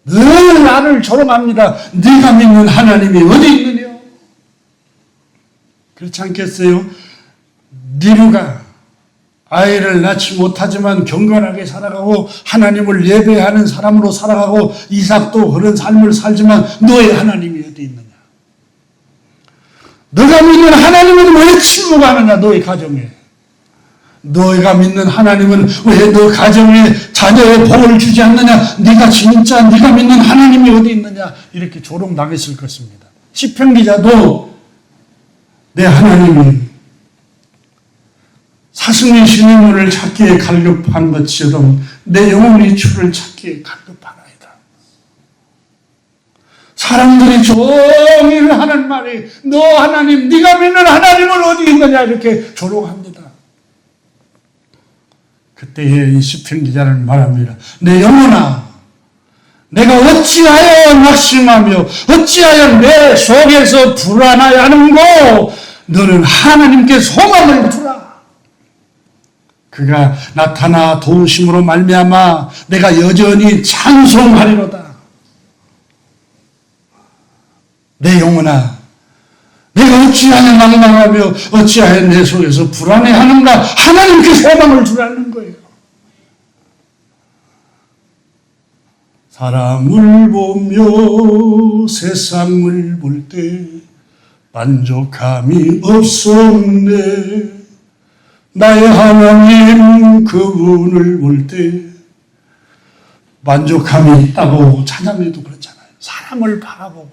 늘 나를 조롱합니다. 네가 믿는 하나님이 어디 있느냐? 그렇지 않겠어요? 니누가 아이를 낳지 못하지만 경건하게 살아가고 하나님을 예배하는 사람으로 살아가고 이삭도 그런 삶을 살지만 너의 하나님이 어디 있느냐? 너가 믿는 하나님은 왜 침묵하느냐? 너의 가정에. 너희가 믿는 하나님은 왜 너 가정에 자녀의 복을 주지 않느냐? 네가 믿는 하나님이 어디 있느냐? 이렇게 조롱당했을 것입니다. 시편 기자도 내 하나님이 사슴이 시냇물을 찾기에 갈급한 것처럼 내 영혼이 주를 찾기에 갈급하나이다. 사람들이 종일 하는 말이 너 하나님, 네가 믿는 하나님은 어디 있느냐 이렇게 조롱합니다. 그때에 이 시편 기자는 말합니다. 내 영혼아, 내가 어찌하여 낙심하며 어찌하여 내 속에서 불안하여하는고? 너는 하나님께 소망을 두라. 그가 나타나 도우심으로 말미암아 내가 여전히 찬송하리로다. 내 영혼아, 내가 어찌하여 낭망하며 어찌하여 내 속에서 불안해하는가? 하나님께 소망을 두라는 거예요. 사람을 보며 세상을 볼 때 만족함이 없었네. 나의 하나님 그분을 볼 때 만족함이 있다고 찬양해도 그렇잖아요. 사람을 바라보고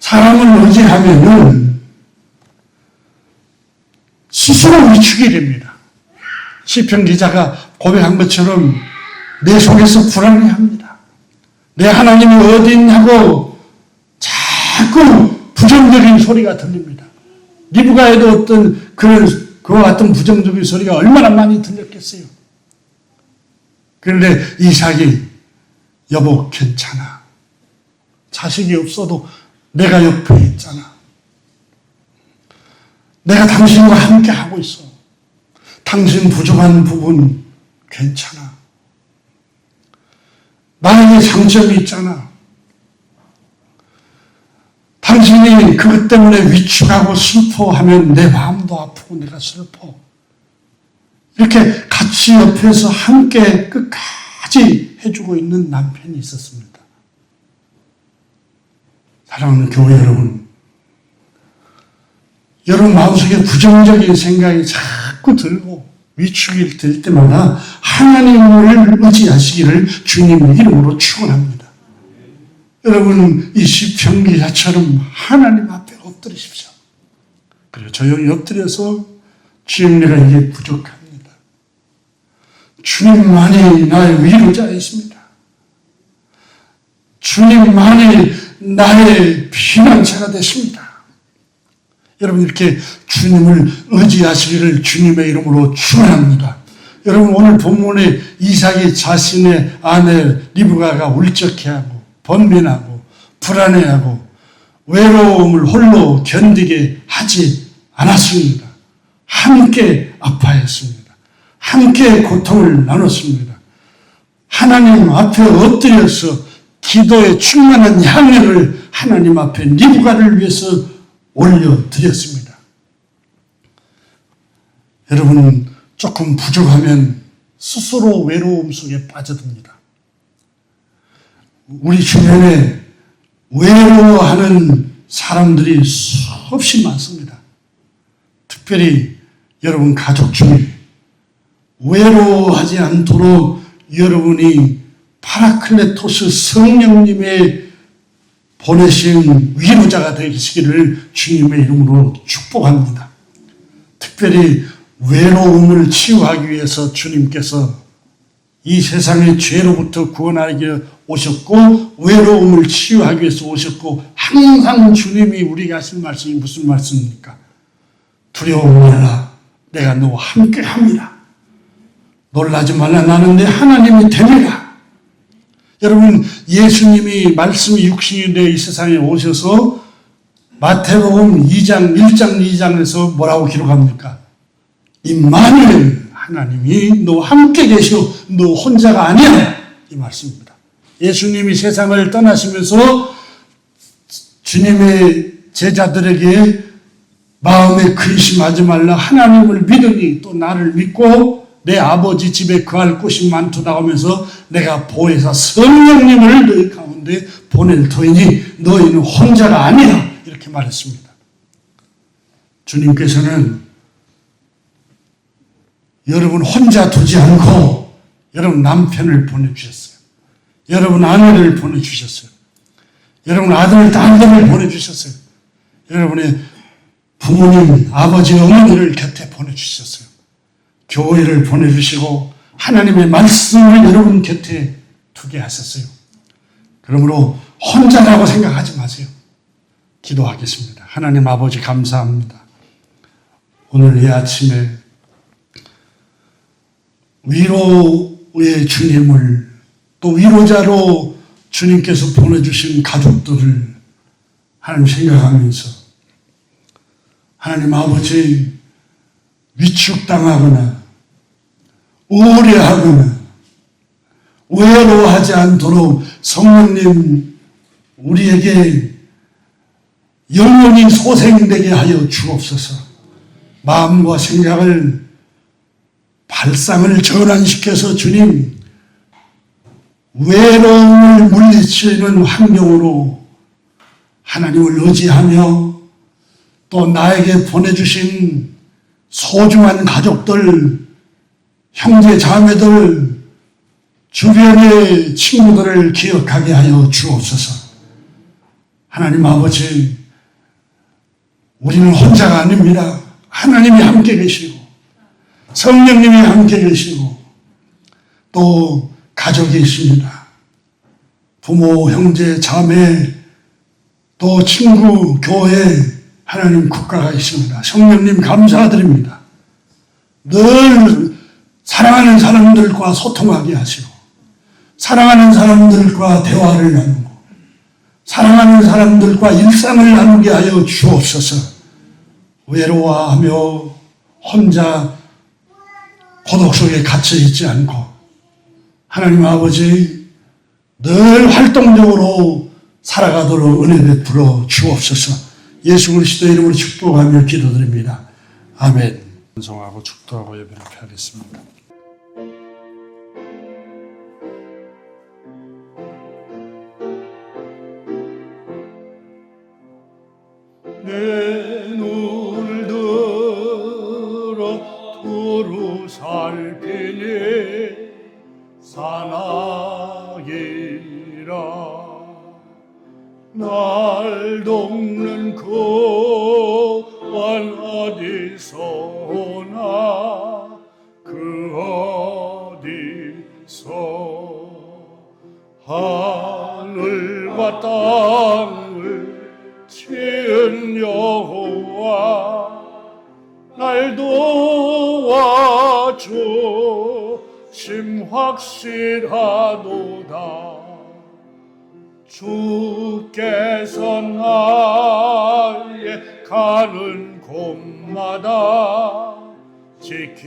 사람을 의지하면은 스스로 위축이 됩니다. 시편 기자가 고백한 것처럼 내 속에서 불안해합니다. 내 하나님이 어디 있냐고 자꾸 부정적인 소리가 들립니다. 리브가에도 어떤 그와 같은 부정적인 소리가 얼마나 많이 들렸겠어요. 그런데 이삭이 여보 괜찮아. 자식이 없어도 내가 옆에 있잖아. 내가 당신과 함께 하고 있어. 당신 부족한 부분 괜찮아. 나에게 장점이 있잖아. 당신이 그것 때문에 위축하고 슬퍼하면 내 마음도 아프고 내가 슬퍼. 이렇게 같이 옆에서 함께 끝까지 해주고 있는 남편이 있었습니다. 사랑하는 교회 여러분, 여러분 마음속에 부정적인 생각이 자꾸 들고 위축이 될 때마다 하나님을 의지하시기를 주님의 이름으로 축원합니다. 여러분 이 시편 기자처럼 하나님 앞에 엎드리십시오. 그리고 조용히 엎드려서 주님 내가 이게 부족합니다. 주님만이 나의 위로자이십니다. 주님만이 나의 피난처가 되십니다. 여러분 이렇게 주님을 의지하시기를 주님의 이름으로 축원합니다. 여러분 오늘 본문에 이삭이 자신의 아내 리브가가 울적해하고 번민하고 불안해하고 외로움을 홀로 견디게 하지 않았습니다. 함께 아파했습니다. 함께 고통을 나눴습니다. 하나님 앞에 엎드려서 기도에 충만한 향연을 하나님 앞에 리브가를 위해서 올려드렸습니다. 여러분은 조금 부족하면 스스로 외로움 속에 빠져듭니다. 우리 주변에 외로워하는 사람들이 수없이 많습니다. 특별히 여러분 가족 중에 외로워하지 않도록 여러분이 파라클레토스 성령님의 보내신 위로자가 되시기를 주님의 이름으로 축복합니다. 특별히 외로움을 치유하기 위해서 주님께서 이 세상의 죄로부터 구원하기 위해 오셨고 외로움을 치유하기 위해서 오셨고 항상 주님이 우리가 하신 말씀이 무슨 말씀입니까? 두려워 말라. 내가 너와 함께 합니다. 놀라지 말라. 나는 내 하나님이 되리라. 여러분 예수님이 말씀이 육신이 되어 이 세상에 오셔서 마태복음 2장 1장 2장에서 뭐라고 기록합니까? 임마누엘 하나님이 너와 함께 계시오. 너 혼자가 아니야. 이 말씀입니다. 예수님이 세상을 떠나시면서 주님의 제자들에게 마음에 근심하지 말라. 하나님을 믿으니 또 나를 믿고 내 아버지 집에 거할 곳이 많도다 하면서 내가 보혜사 성령님을 너희 가운데 보낼 터이니 너희는 혼자가 아니라 이렇게 말했습니다. 주님께서는 여러분 혼자 두지 않고 여러분 남편을 보내주셨어요. 여러분 아내를 보내주셨어요. 여러분 아들, 딸들을 보내주셨어요. 여러분의 부모님, 아버지, 어머니를 곁에 보내주셨어요. 교회를 보내주시고 하나님의 말씀을 여러분 곁에 두게 하셨어요. 그러므로 혼자라고 생각하지 마세요. 기도하겠습니다. 하나님 아버지 감사합니다. 오늘 이 아침에 위로의 주님을 또 위로자로 주님께서 보내주신 가족들을 하나님 생각하면서 하나님 아버지 위축당하거나 우울해하거나 외로워하지 않도록 성령님 우리에게 영혼이 소생되게 하여 주옵소서. 마음과 생각을 발상을 전환시켜서 주님 외로움을 물리치는 환경으로 하나님을 의지하며 또 나에게 보내주신 소중한 가족들, 형제 자매들, 주변의 친구들을 기억하게 하여 주옵소서. 하나님 아버지, 우리는 혼자가 아닙니다. 하나님이 함께 계시고 성령님이 함께 계시고 또 가족이 있습니다. 부모, 형제, 자매, 또 친구, 교회, 하나님 국가가 있습니다. 성령님 감사드립니다. 늘 사랑하는 사람들과 소통하게 하시고 사랑하는 사람들과 대화를 나누고 사랑하는 사람들과 일상을 나누게 하여 주옵소서. 외로워하며 혼자 고독 속에 갇혀 있지 않고 하나님 아버지 늘 활동적으로 살아가도록 은혜 베풀어 주옵소서. 예수 그리스도의 이름으로 축복하며 기도드립니다. 아멘. 찬송하고 축도하고 예배를 하겠습니다. 내 눈을 들어 두루 살피니 사나이라 날 돕는 그원 어디서 오나 그 어디서 하늘과 땅을 지은 여호와 날 도와줘 심 확실하도다. 주께서 나의 가는 곳마다 지키시며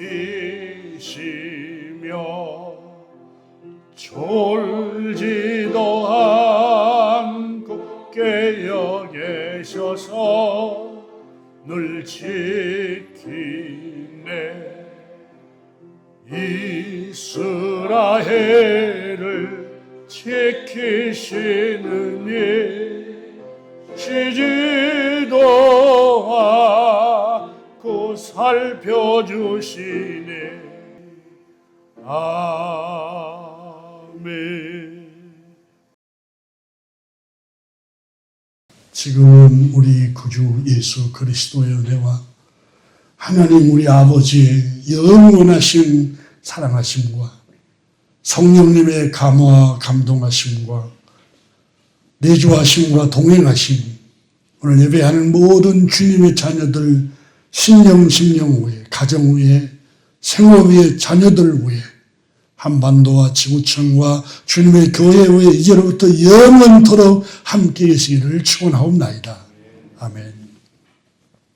졸지도 않고 깨어 계셔서 늘 지키네. 이스라엘을 지키시느니 쉬지도 않고 살펴주시네. 아멘. 지금 우리 구주 예수 그리스도의 은혜와 하나님 우리 아버지의 영원하신 사랑하심과 성령님의 감화 감동하심과 내주하심과 동행하심, 오늘 예배하는 모든 주님의 자녀들 심령 위에, 가정 위에, 생업 위에, 자녀들 위에, 한반도와 지구촌과 주님의 교회 위에 이제로부터 영원토록 함께 계시기를 축원하옵나이다. 아멘.